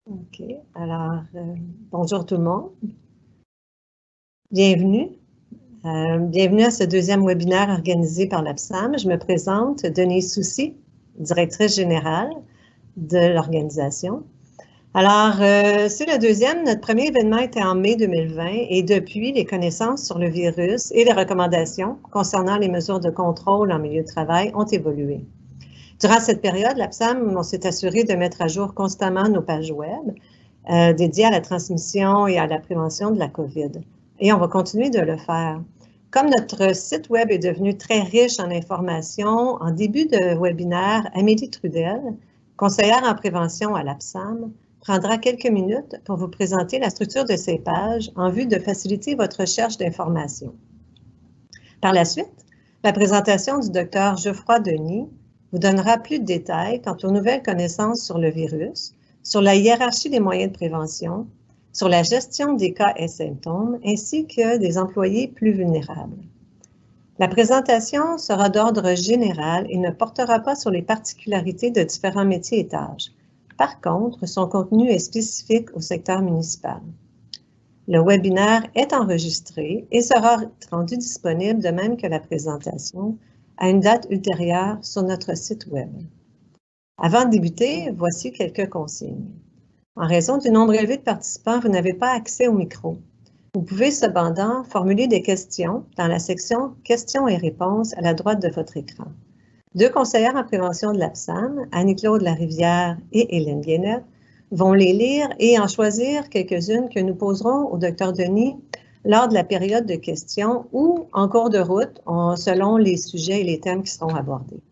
OK. Alors, bonjour tout le monde. Bienvenue. Bienvenue à ce deuxième webinaire organisé par l'APSAM. Je me présente, Denise Soucy, directrice générale de l'organisation. Alors, c'est le deuxième. Notre premier événement était en mai 2020 et depuis, les connaissances sur le virus et les recommandations concernant les mesures de contrôle en milieu de travail ont évolué. Durant cette période, l'APSAM, on s'est assuré de mettre à jour constamment nos pages web dédiées à la transmission et à la prévention de la COVID. Et on va continuer de le faire. Comme notre site web est devenu très riche en informations, en début de webinaire, Amélie Trudel, conseillère en prévention à l'APSAM, prendra quelques minutes pour vous présenter la structure de ces pages en vue de faciliter votre recherche d'informations. Par la suite, la présentation du Dr Geoffroy Denis vous donnera plus de détails quant aux nouvelles connaissances sur le virus, sur la hiérarchie des moyens de prévention, sur la gestion des cas et symptômes, ainsi que des employés plus vulnérables. La présentation sera d'ordre général et ne portera pas sur les particularités de différents métiers et tâches. Par contre, son contenu est spécifique au secteur municipal. Le webinaire est enregistré et sera rendu disponible de même que la présentation à une date ultérieure sur notre site web. Avant de débuter, voici quelques consignes. En raison du nombre élevé de participants, vous n'avez pas accès au micro. Vous pouvez cependant formuler des questions dans la section « Questions et réponses » à la droite de votre écran. Deux conseillères en prévention de l'APSAM, Annie-Claude Larivière et Hélène Guénette, vont les lire et en choisir quelques-unes que nous poserons au Dr Denis lors de la période de questions ou en cours de route, selon les sujets et les thèmes qui seront abordés.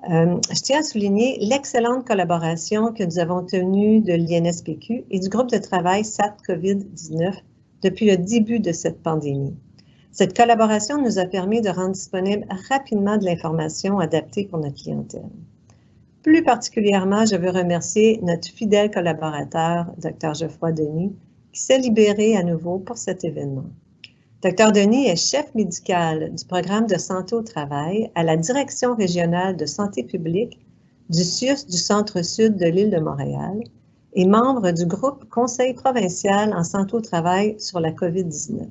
Je tiens à souligner l'excellente collaboration que nous avons tenue de l'INSPQ et du groupe de travail SAT COVID-19 depuis le début de cette pandémie. Cette collaboration nous a permis de rendre disponible rapidement de l'information adaptée pour notre clientèle. Plus particulièrement, je veux remercier notre fidèle collaborateur, Dr Geoffroy Denis, qui s'est libéré à nouveau pour cet événement. Dr Denis est chef médical du programme de santé au travail à la Direction régionale de santé publique du CIUS du Centre-Sud de l'île de Montréal et membre du groupe Conseil provincial en santé au travail sur la COVID-19.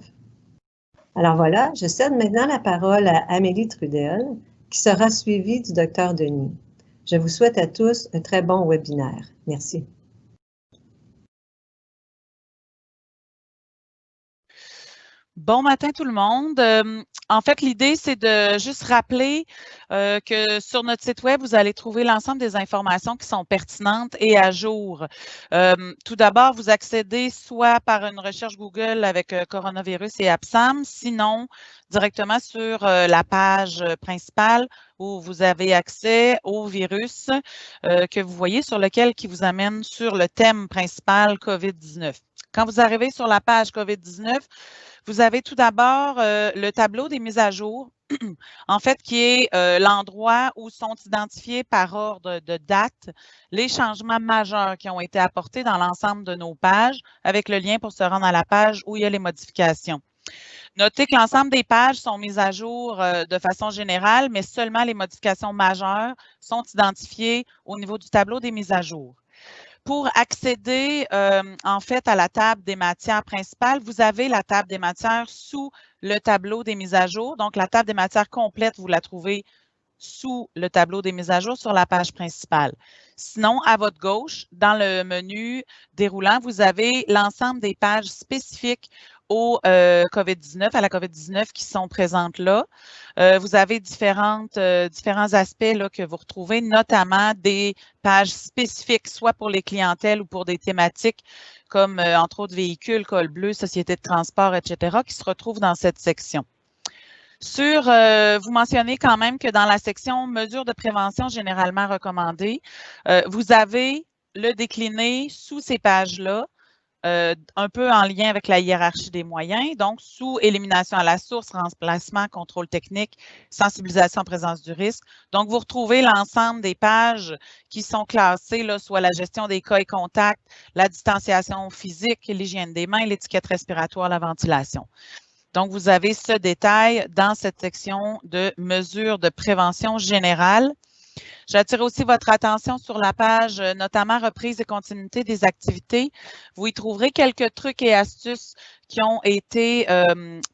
Alors voilà, je cède maintenant la parole à Amélie Trudel, qui sera suivie du Dr Denis. Je vous souhaite à tous un très bon webinaire. Merci. Bon matin tout le monde. En fait, l'idée, c'est de juste rappeler que sur notre site web, vous allez trouver l'ensemble des informations qui sont pertinentes et à jour. Tout d'abord, vous accédez soit par une recherche Google avec coronavirus et APSAM, sinon directement sur la page principale où vous avez accès au virus que vous voyez sur lequel qui vous amène sur le thème principal COVID-19. Quand vous arrivez sur la page COVID-19, vous avez tout d'abord le tableau des mises à jour, en fait, qui est l'endroit où sont identifiés par ordre de date les changements majeurs qui ont été apportés dans l'ensemble de nos pages, avec le lien pour se rendre à la page où il y a les modifications. Notez que l'ensemble des pages sont mises à jour de façon générale, mais seulement les modifications majeures sont identifiées au niveau du tableau des mises à jour. Pour accéder, en fait, à la table des matières principales, vous avez la table des matières sous le tableau des mises à jour. Donc, la table des matières complète, vous la trouvez sous le tableau des mises à jour sur la page principale. Sinon, à votre gauche, dans le menu déroulant, vous avez l'ensemble des pages spécifiques au COVID-19, à la COVID-19 qui sont présentes là. Vous avez différents aspects là, que vous retrouvez, notamment des pages spécifiques, soit pour les clientèles ou pour des thématiques comme, entre autres, véhicules, col bleu, société de transport, etc., qui se retrouvent dans cette section. Vous mentionnez quand même que dans la section mesures de prévention généralement recommandées, vous avez le décliné sous ces pages-là, un peu en lien avec la hiérarchie des moyens, donc sous élimination à la source, remplacement, contrôle technique, sensibilisation en présence du risque. Donc, vous retrouvez l'ensemble des pages qui sont classées, là, soit la gestion des cas et contacts, la distanciation physique, l'hygiène des mains, l'étiquette respiratoire, la ventilation. Donc, vous avez ce détail dans cette section de mesures de prévention générale. J'attire aussi votre attention sur la page, notamment reprise et continuité des activités. Vous y trouverez quelques trucs et astuces qui ont été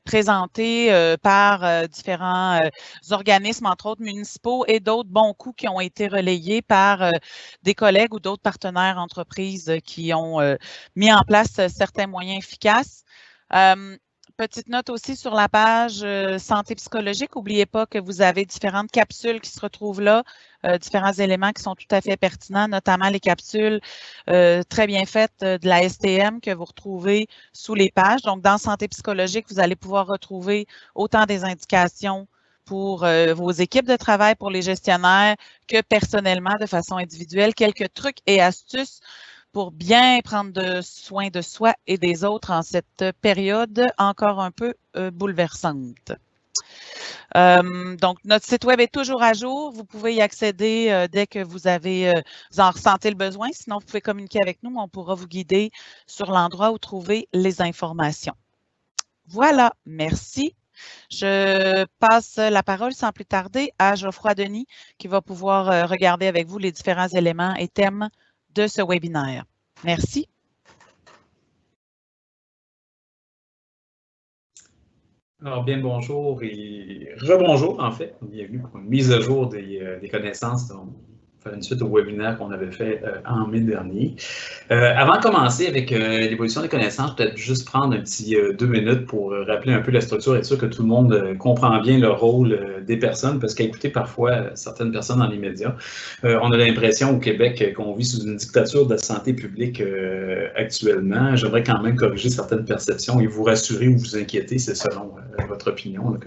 présentés par différents organismes, entre autres municipaux, et d'autres bons coups qui ont été relayés par des collègues ou d'autres partenaires entreprises qui ont mis en place certains moyens efficaces. Petite note aussi sur la page santé psychologique. N'oubliez pas que vous avez différentes capsules qui se retrouvent là, différents éléments qui sont tout à fait pertinents, notamment les capsules très bien faites de la STM que vous retrouvez sous les pages. Donc, dans santé psychologique, vous allez pouvoir retrouver autant des indications pour vos équipes de travail, pour les gestionnaires, que personnellement, de façon individuelle, quelques trucs et astuces pour bien prendre soin de soi et des autres en cette période encore un peu bouleversante. Donc, notre site web est toujours à jour. Vous pouvez y accéder dès que vous en ressentez le besoin. Sinon, vous pouvez communiquer avec nous. On pourra vous guider sur l'endroit où trouver les informations. Voilà, merci. Je passe la parole sans plus tarder à Geoffroy Denis qui va pouvoir regarder avec vous les différents éléments et thèmes de ce webinaire. Merci. Alors, bien le bonjour et rebonjour, en fait. Bienvenue pour une mise à jour des connaissances. Donc, faire une suite au webinaire qu'on avait fait en mai dernier. Avant de commencer avec l'évolution des connaissances, peut-être juste prendre un petit 2 minutes pour rappeler un peu la structure, être sûr que tout le monde comprend bien le rôle des personnes, parce qu'à écouter parfois certaines personnes dans les médias, on a l'impression au Québec qu'on vit sous une dictature de la santé publique actuellement. J'aimerais quand même corriger certaines perceptions et vous rassurer ou vous inquiéter, c'est selon votre opinion.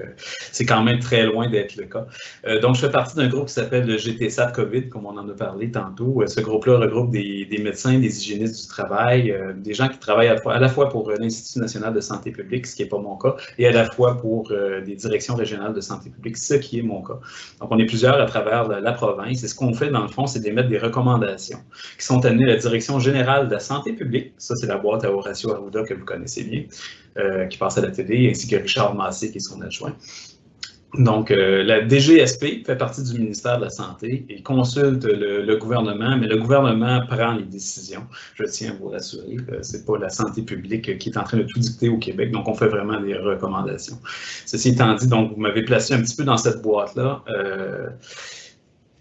C'est quand même très loin d'être le cas. Donc, je fais partie d'un groupe qui s'appelle le GTSAT COVID, comme on en a parlé tantôt. Ce groupe-là regroupe des médecins, des hygiénistes du travail, des gens qui travaillent à la fois pour l'Institut national de santé publique, ce qui n'est pas mon cas, et à la fois pour des directions régionales de santé publique, ce qui est mon cas. Donc, on est plusieurs à travers la province, et ce qu'on fait, dans le fond, c'est d'émettre des recommandations qui sont amenées à la Direction générale de la santé publique. Ça, c'est la boîte à Horacio Arruda que vous connaissez bien, qui passe à la télé, ainsi que Richard Massé, qui est son adjoint. Donc, la DGSP fait partie du ministère de la Santé et consulte le gouvernement, mais le gouvernement prend les décisions. Je tiens à vous rassurer, ce n'est pas la santé publique qui est en train de tout dicter au Québec, donc on fait vraiment des recommandations. Ceci étant dit, donc vous m'avez placé un petit peu dans cette boîte-là.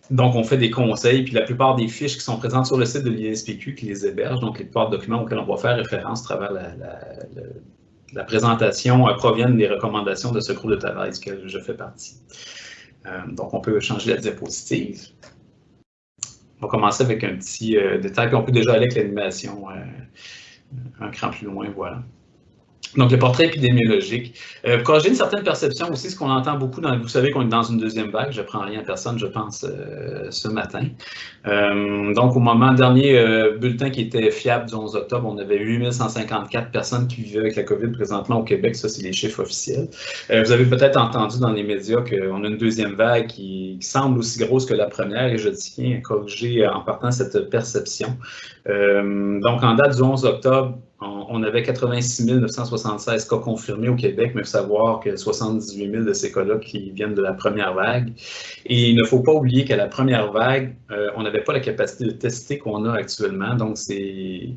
Donc, on fait des conseils, puis la plupart des fiches qui sont présentes sur le site de l'INSPQ qui les héberge, donc les plupart des documents auxquels on va faire référence à travers la présentation proviennent des recommandations de ce groupe de travail duquel je fais partie. Donc, on peut changer la diapositive. On va commencer avec un petit détail, puis on peut déjà aller avec l'animation un cran plus loin, voilà. Donc, le portrait épidémiologique. Pour corriger une certaine perception aussi, ce qu'on entend beaucoup, vous savez qu'on est dans une deuxième vague, je ne prends rien à personne, je pense, ce matin. Donc, au moment dernier bulletin qui était fiable du 11 octobre, on avait 8154 personnes qui vivaient avec la COVID présentement au Québec, ça c'est les chiffres officiels. Vous avez peut-être entendu dans les médias qu'on a une deuxième vague qui semble aussi grosse que la première, et je tiens à corriger en partant cette perception. Donc, en date du 11 octobre, on avait 86 976 cas confirmés au Québec, mais il faut savoir que 78 000 de ces cas-là qui viennent de la première vague. Et il ne faut pas oublier qu'à la première vague, on n'avait pas la capacité de tester qu'on a actuellement. Donc, c'est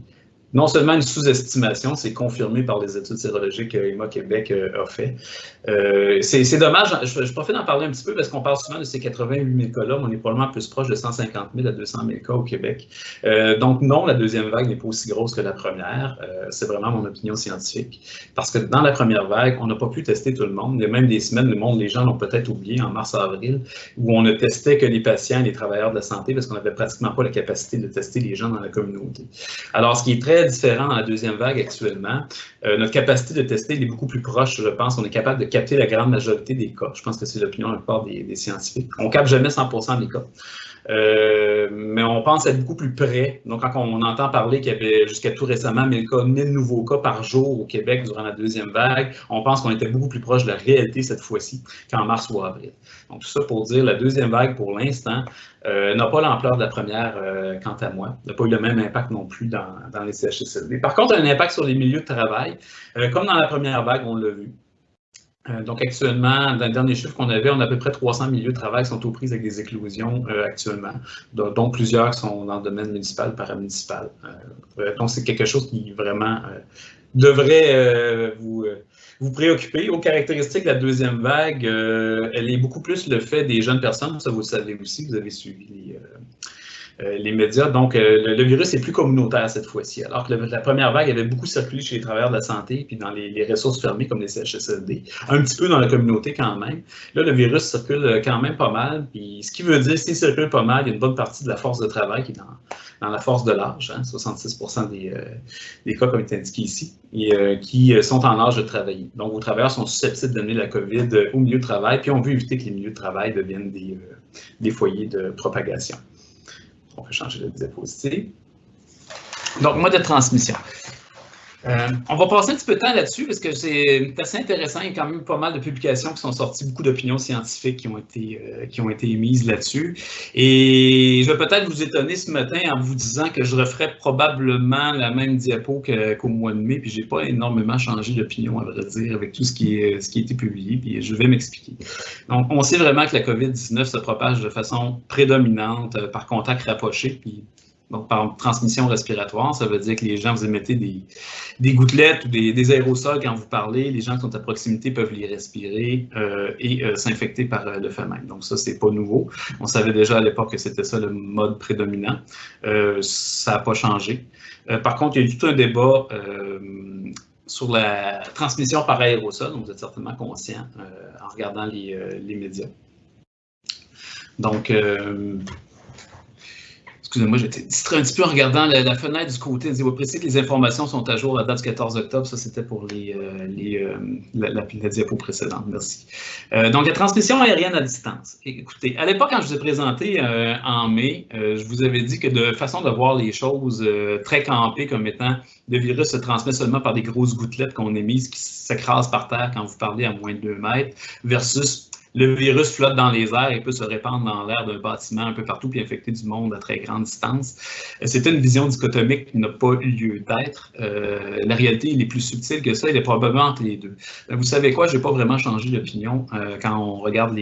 non seulement une sous-estimation, c'est confirmé par les études sérologiques que EMA Québec a fait. C'est dommage, je profite d'en parler un petit peu parce qu'on parle souvent de ces 88 000 cas-là, mais on est probablement plus proche de 150 000 à 200 000 cas au Québec. Donc non, la deuxième vague n'est pas aussi grosse que la première. C'est vraiment mon opinion scientifique. Parce que dans la première vague, on n'a pas pu tester tout le monde. Il y a même des semaines, les gens l'ont peut-être oublié en mars-avril, où on ne testait que les patients et les travailleurs de la santé parce qu'on n'avait pratiquement pas la capacité de tester les gens dans la communauté. Alors, ce qui est très différent dans la deuxième vague actuellement, notre capacité de tester est beaucoup plus proche, je pense. On est capable de capter la grande majorité des cas. Je pense que c'est l'opinion de la plupart des scientifiques. On ne capte jamais 100% des cas. Mais on pense être beaucoup plus près. Donc, quand on entend parler qu'il y avait jusqu'à tout récemment 1000 nouveaux cas par jour au Québec durant la deuxième vague, on pense qu'on était beaucoup plus proche de la réalité cette fois-ci qu'en mars ou avril. Donc, tout ça pour dire la deuxième vague, pour l'instant, n'a pas l'ampleur de la première, quant à moi. N'a pas eu le même impact non plus dans les CHSLD. Par contre, un impact sur les milieux de travail. Comme dans la première vague, on l'a vu. Donc actuellement, dans le dernier chiffre qu'on avait, on a à peu près 300 milieux de travail qui sont aux prises avec des éclosions actuellement, dont plusieurs sont dans le domaine municipal, paramunicipal. Donc c'est quelque chose qui vraiment devrait vous préoccuper. Aux caractéristiques de la deuxième vague, elle est beaucoup plus le fait des jeunes personnes, ça vous le savez aussi, vous avez suivi les médias. Donc, le virus est plus communautaire cette fois-ci. Alors que la première vague avait beaucoup circulé chez les travailleurs de la santé puis dans les ressources fermées comme les CHSLD, un petit peu dans la communauté quand même. Là, le virus circule quand même pas mal. Puis, ce qui veut dire, s'il circule pas mal, il y a une bonne partie de la force de travail qui est dans la force de l'âge, 66% des cas comme est indiqué ici, et qui sont en âge de travailler. Donc, vos travailleurs sont susceptibles d'amener la COVID au milieu de travail, puis on veut éviter que les milieux de travail deviennent des foyers de propagation. On peut changer la diapositive. Donc, mode de transmission. On va passer un petit peu de temps là-dessus parce que c'est assez intéressant. Il y a quand même pas mal de publications qui sont sorties, beaucoup d'opinions scientifiques qui ont été émises là-dessus. Et je vais peut-être vous étonner ce matin en vous disant que je referai probablement la même diapo qu'au mois de mai, puis je n'ai pas énormément changé d'opinion, à vrai dire, avec tout ce qui a été publié, puis je vais m'expliquer. Donc, on sait vraiment que la COVID-19 se propage de façon prédominante par contact rapproché, puis donc, par transmission respiratoire, ça veut dire que les gens, vous émettez des gouttelettes ou des aérosols quand vous parlez. Les gens qui sont à proximité peuvent les respirer et s'infecter par le fait même. Donc, ça, c'est pas nouveau. On savait déjà à l'époque que c'était ça le mode prédominant. Ça n'a pas changé. Par contre, il y a eu tout un débat sur la transmission par aérosol. Donc, vous êtes certainement conscient en regardant les médias. Donc, excusez-moi, j'étais distrait un petit peu en regardant la fenêtre du côté. On précise que les informations sont à jour à la date du 14 octobre. Ça, c'était pour la diapo précédente. Merci. Donc, la transmission aérienne à distance. Écoutez, à l'époque, quand je vous ai présenté en mai, je vous avais dit que de façon de voir les choses très campées comme étant le virus se transmet seulement par des grosses gouttelettes qu'on émise qui s'écrasent par terre quand vous parlez à moins de 2 mètres versus le virus flotte dans les airs et peut se répandre dans l'air d'un bâtiment un peu partout puis infecter du monde à très grande distance. C'était une vision dichotomique qui n'a pas eu lieu d'être. La réalité, elle est plus subtile que ça, elle est probablement entre les deux. Vous savez quoi, je n'ai pas vraiment changé d'opinion quand on regarde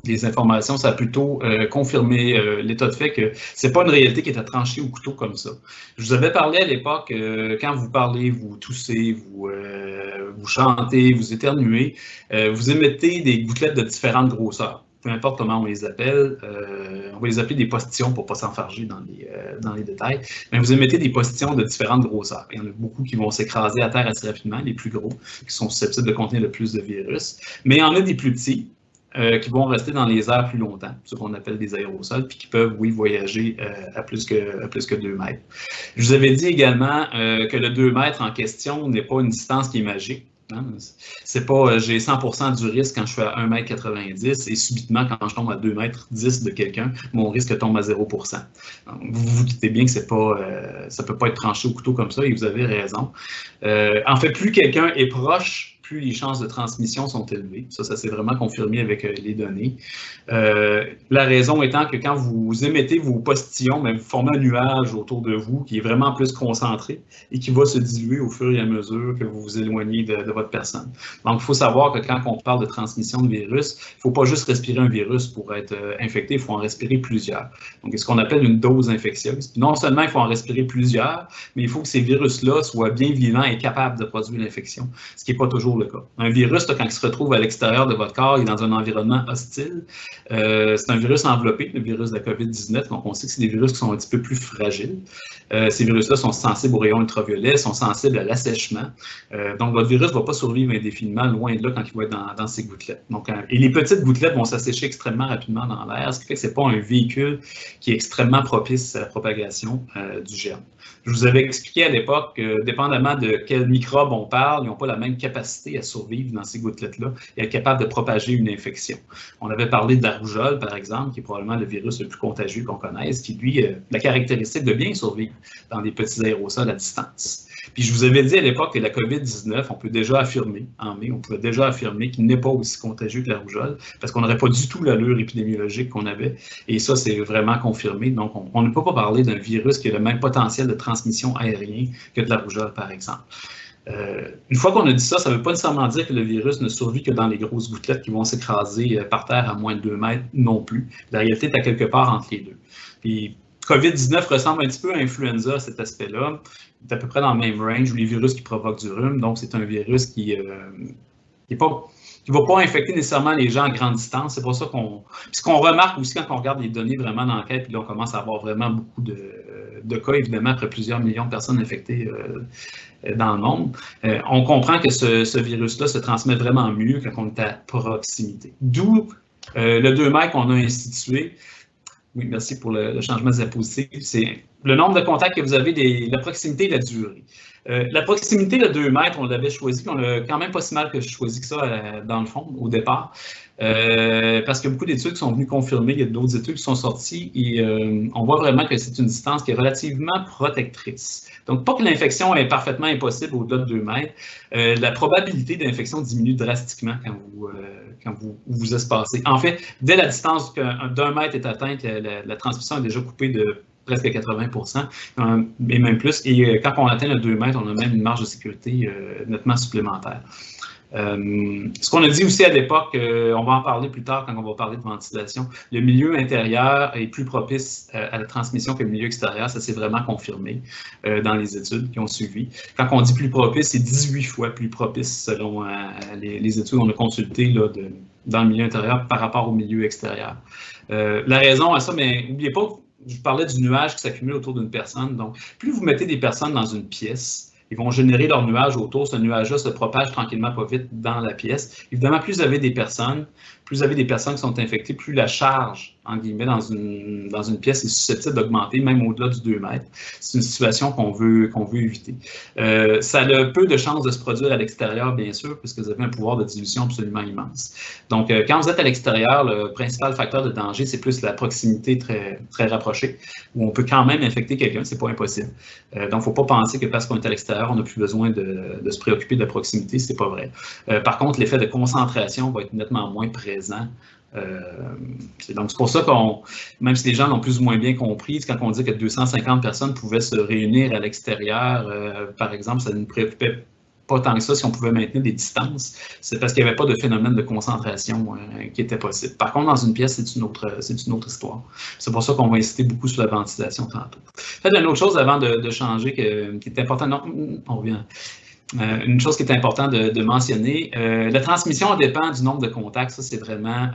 les informations, ça a plutôt confirmé l'état de fait que c'est pas une réalité qui est à trancher au couteau comme ça. Je vous avais parlé à l'époque, quand vous parlez, vous toussez, vous chantez, vous éternuez, vous émettez des gouttelettes de différentes grosseurs. Peu importe comment on les appelle, on va les appeler des postillons pour ne pas s'enfarger dans les détails, mais vous émettez des postillons de différentes grosseurs. Il y en a beaucoup qui vont s'écraser à terre assez rapidement, les plus gros, qui sont susceptibles de contenir le plus de virus, mais il y en a des plus petits, qui vont rester dans les airs plus longtemps, ce qu'on appelle des aérosols, puis qui peuvent, oui, voyager à plus que 2 mètres. Je vous avais dit également que le 2 mètres en question n'est pas une distance qui est magique. Hein? C'est pas j'ai 100% du risque quand je suis à 1,90 m et subitement, quand je tombe à 2,10 m de quelqu'un, mon risque tombe à 0%. Donc, vous vous doutez bien que c'est pas, ça peut pas être tranché au couteau comme ça et vous avez raison. En fait, plus quelqu'un est proche, plus les chances de transmission sont élevées. Ça s'est vraiment confirmé avec les données. La raison étant que quand vous émettez vos postillons, vous formez un nuage autour de vous qui est vraiment plus concentré et qui va se diluer au fur et à mesure que vous vous éloignez de votre personne. Donc, il faut savoir que quand on parle de transmission de virus, il ne faut pas juste respirer un virus pour être infecté, il faut en respirer plusieurs. Donc, c'est ce qu'on appelle une dose infectieuse. Puis non seulement il faut en respirer plusieurs, mais il faut que ces virus-là soient bien vivants et capables de produire l'infection, ce qui n'est pas toujours le cas. Un virus, quand il se retrouve à l'extérieur de votre corps, il est dans un environnement hostile. C'est un virus enveloppé, le virus de la COVID-19, donc on sait que c'est des virus qui sont un petit peu plus fragiles. Ces virus-là sont sensibles aux rayons ultraviolets, sont sensibles à l'assèchement. Donc, votre virus ne va pas survivre indéfiniment, loin de là, quand il va être dans ces gouttelettes. Donc, et les petites gouttelettes vont s'assécher extrêmement rapidement dans l'air, ce qui fait que ce n'est pas un véhicule qui est extrêmement propice à la propagation du germe. Je vous avais expliqué à l'époque que, dépendamment de quel microbe on parle, ils n'ont pas la même capacité à survivre dans ces gouttelettes-là et être capable de propager une infection. On avait parlé de la rougeole, par exemple, qui est probablement le virus le plus contagieux qu'on connaisse, qui, lui, a la caractéristique de bien survivre dans des petits aérosols à distance. Puis je vous avais dit à l'époque que la COVID-19, on peut déjà affirmer, en mai, on pouvait déjà affirmer qu'il n'est pas aussi contagieux que la rougeole, parce qu'on n'aurait pas du tout l'allure épidémiologique qu'on avait, et ça, c'est vraiment confirmé. Donc, on ne peut pas parler d'un virus qui a le même potentiel de transmission aérienne que de la rougeole, par exemple. Une fois qu'on a dit ça, ça ne veut pas nécessairement dire que le virus ne survit que dans les grosses gouttelettes qui vont s'écraser par terre à moins de 2 mètres non plus. La réalité est à quelque part entre les deux. Puis, COVID-19 ressemble un petit peu à influenza à cet aspect-là. C'est à peu près dans le même range, ou les virus qui provoquent du rhume. Donc, c'est un virus qui ne va pas infecter nécessairement les gens à grande distance. C'est pour ça qu'on... Ce qu'on remarque aussi quand on regarde les données vraiment d'enquête, puis là, on commence à avoir vraiment beaucoup de cas, évidemment, après plusieurs millions de personnes infectées dans le monde, on comprend que ce virus-là se transmet vraiment mieux quand on est à proximité. D'où le 2 mètres qu'on a institué. Oui, merci pour le changement de diapositive. C'est le nombre de contacts que vous avez, la proximité et la durée. La proximité, le 2 mètres, on l'avait choisi, puis on l'a quand même pas si mal que je choisis que ça dans le fond, au départ, parce qu'il y a beaucoup d'études qui sont venues confirmer, il y a d'autres études qui sont sorties, et on voit vraiment que c'est une distance qui est relativement protectrice. Donc, pas que l'infection est parfaitement impossible au-delà de 2 mètres, la probabilité d'infection diminue drastiquement quand vous espacez. En fait, dès la distance d'1 mètre est atteinte, la transmission est déjà coupée de presque 80%, et même plus. Et quand on atteint le 2 mètres, on a même une marge de sécurité nettement supplémentaire. Ce qu'on a dit aussi à l'époque, on va en parler plus tard quand on va parler de ventilation, le milieu intérieur est plus propice à la transmission que le milieu extérieur, ça s'est vraiment confirmé dans les études qui ont suivi. Quand on dit plus propice, c'est 18 fois plus propice selon les études qu'on a consultées là, dans le milieu intérieur par rapport au milieu extérieur. La raison à ça, mais n'oubliez pas, je parlais du nuage qui s'accumule autour d'une personne. Donc, plus vous mettez des personnes dans une pièce, ils vont générer leur nuage autour. Ce nuage-là se propage tranquillement, pas vite, dans la pièce. Évidemment, plus vous avez des personnes qui sont infectées, plus la charge, en guillemets, dans une pièce est susceptible d'augmenter, même au-delà du 2 mètres. C'est une situation qu'on veut éviter. Ça a peu de chances de se produire à l'extérieur, bien sûr, puisque vous avez un pouvoir de dilution absolument immense. Donc, quand vous êtes à l'extérieur, le principal facteur de danger, c'est plus la proximité très, très rapprochée, où on peut quand même infecter quelqu'un, c'est pas impossible. Donc, il ne faut pas penser que parce qu'on est à l'extérieur, on n'a plus besoin de se préoccuper de la proximité, c'est pas vrai. Par contre, l'effet de concentration va être nettement moins présent. Donc, c'est pour ça même si les gens l'ont plus ou moins bien compris, quand on dit que 250 personnes pouvaient se réunir à l'extérieur, par exemple, ça ne nous préoccupait pas tant que ça si on pouvait maintenir des distances. C'est parce qu'il n'y avait pas de phénomène de concentration qui était possible. Par contre, dans une pièce, c'est une autre histoire. C'est pour ça qu'on va insister beaucoup sur la ventilation tantôt. Peut-être une autre chose avant de changer qui est importante. Non, on revient. Une chose qui est importante de mentionner, la transmission dépend du nombre de contacts. Ça, c'est vraiment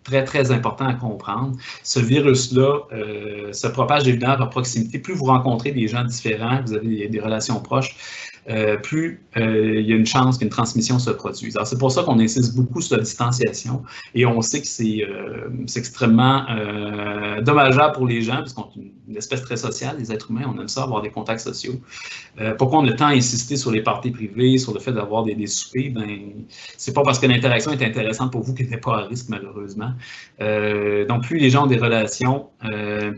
très, très important à comprendre. Ce virus-là se propage évidemment par proximité. Plus vous rencontrez des gens différents, vous avez des relations proches, plus il y a une chance qu'une transmission se produise. Alors, c'est pour ça qu'on insiste beaucoup sur la distanciation et on sait que c'est extrêmement dommageable pour les gens parce qu'on est une espèce très sociale, les êtres humains, on aime ça avoir des contacts sociaux. Pourquoi on a tant insisté sur les parties privées, sur le fait d'avoir des soupers? C'est pas parce que l'interaction est intéressante pour vous qu'elle n'est pas à risque, malheureusement. Donc, plus les gens ont des relations,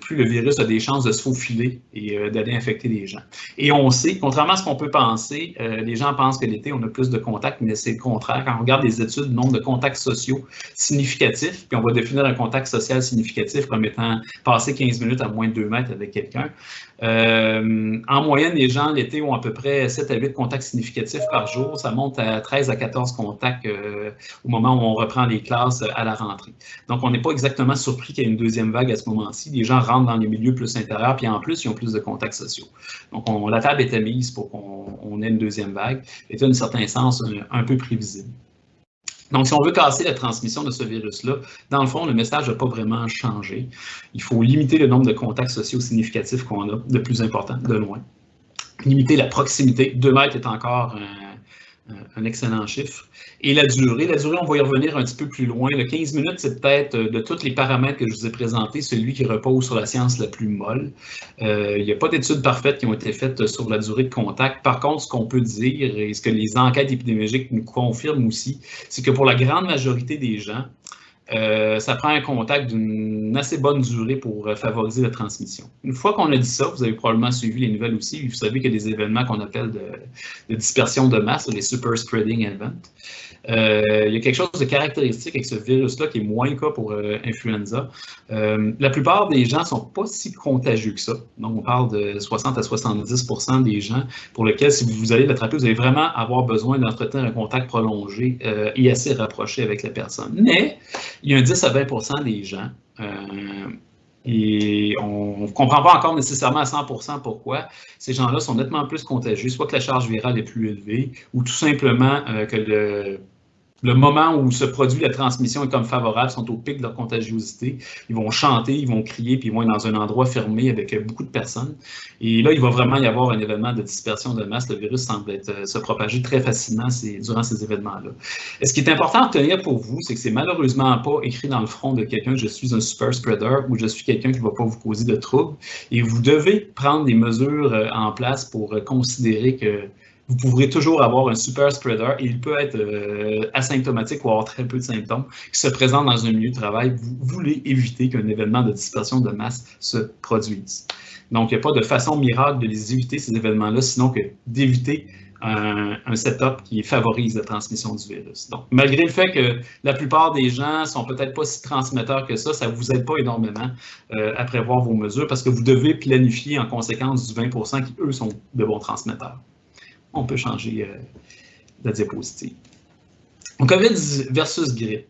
plus le virus a des chances de se faufiler et d'aller infecter les gens. Et on sait, contrairement à ce qu'on peut penser, les gens pensent que l'été, on a plus de contacts, mais c'est le contraire. Quand on regarde les études, le nombre de contacts sociaux significatifs, puis on va définir un contact social significatif comme étant passer 15 minutes à moins de 2 mètres avec quelqu'un. En moyenne, les gens, l'été, ont à peu près 7 à 8 contacts significatifs par jour. Ça monte à 13 à 14 contacts au moment où on reprend les classes à la rentrée. Donc, on n'est pas exactement surpris qu'il y ait une deuxième vague à ce moment-ci. Les gens rentrent dans les milieux plus intérieurs, puis en plus, ils ont plus de contacts sociaux. Donc, la table était mise pour qu'on ait une deuxième vague. Et dans un certain sens, un peu prévisible. Donc, si on veut casser la transmission de ce virus-là, dans le fond, le message n'a pas vraiment changé. Il faut limiter le nombre de contacts sociaux significatifs qu'on a, le plus important, de loin. Limiter la proximité. 2 mètres est encore un excellent chiffre. Et la durée, on va y revenir un petit peu plus loin. Le 15 minutes, c'est peut-être, de tous les paramètres que je vous ai présentés, celui qui repose sur la science la plus molle. Il n'y a pas d'études parfaites qui ont été faites sur la durée de contact. Par contre, ce qu'on peut dire, et ce que les enquêtes épidémiologiques nous confirment aussi, c'est que pour la grande majorité des gens, ça prend un contact d'une assez bonne durée pour favoriser la transmission. Une fois qu'on a dit ça, vous avez probablement suivi les nouvelles aussi, vous savez qu'il y a des événements qu'on appelle de dispersion de masse, les super spreading events. Il y a quelque chose de caractéristique avec ce virus-là qui est moins le cas pour influenza. La plupart des gens ne sont pas si contagieux que ça. Donc, on parle de 60 à 70% des gens pour lesquels, si vous allez l'attraper, vous allez vraiment avoir besoin d'entretenir un contact prolongé et assez rapproché avec la personne. Mais, il y a un 10 à 20% des gens et on ne comprend pas encore nécessairement à 100% pourquoi. Ces gens-là sont nettement plus contagieux, soit que la charge virale est plus élevée ou tout simplement que le moment où se produit la transmission est comme favorable, sont au pic de leur contagiosité. Ils vont chanter, ils vont crier, puis ils vont être dans un endroit fermé avec beaucoup de personnes. Et là, il va vraiment y avoir un événement de dispersion de masse. Le virus semble se propager très facilement durant ces événements-là. Et ce qui est important à retenir pour vous, c'est que c'est malheureusement pas écrit dans le front de quelqu'un « je suis un super spreader » ou « je suis quelqu'un qui ne va pas vous causer de troubles ». Et vous devez prendre des mesures en place pour considérer que vous pourrez toujours avoir un super spreader et il peut être asymptomatique ou avoir très peu de symptômes qui se présentent dans un milieu de travail. Vous voulez éviter qu'un événement de dispersion de masse se produise. Donc, il n'y a pas de façon miracle de les éviter, ces événements-là, sinon que d'éviter un setup qui favorise la transmission du virus. Donc, malgré le fait que la plupart des gens ne sont peut-être pas si transmetteurs que ça ne vous aide pas énormément à prévoir vos mesures parce que vous devez planifier en conséquence du 20% qui, eux, sont de bons transmetteurs. On peut changer la diapositive. COVID versus grippe.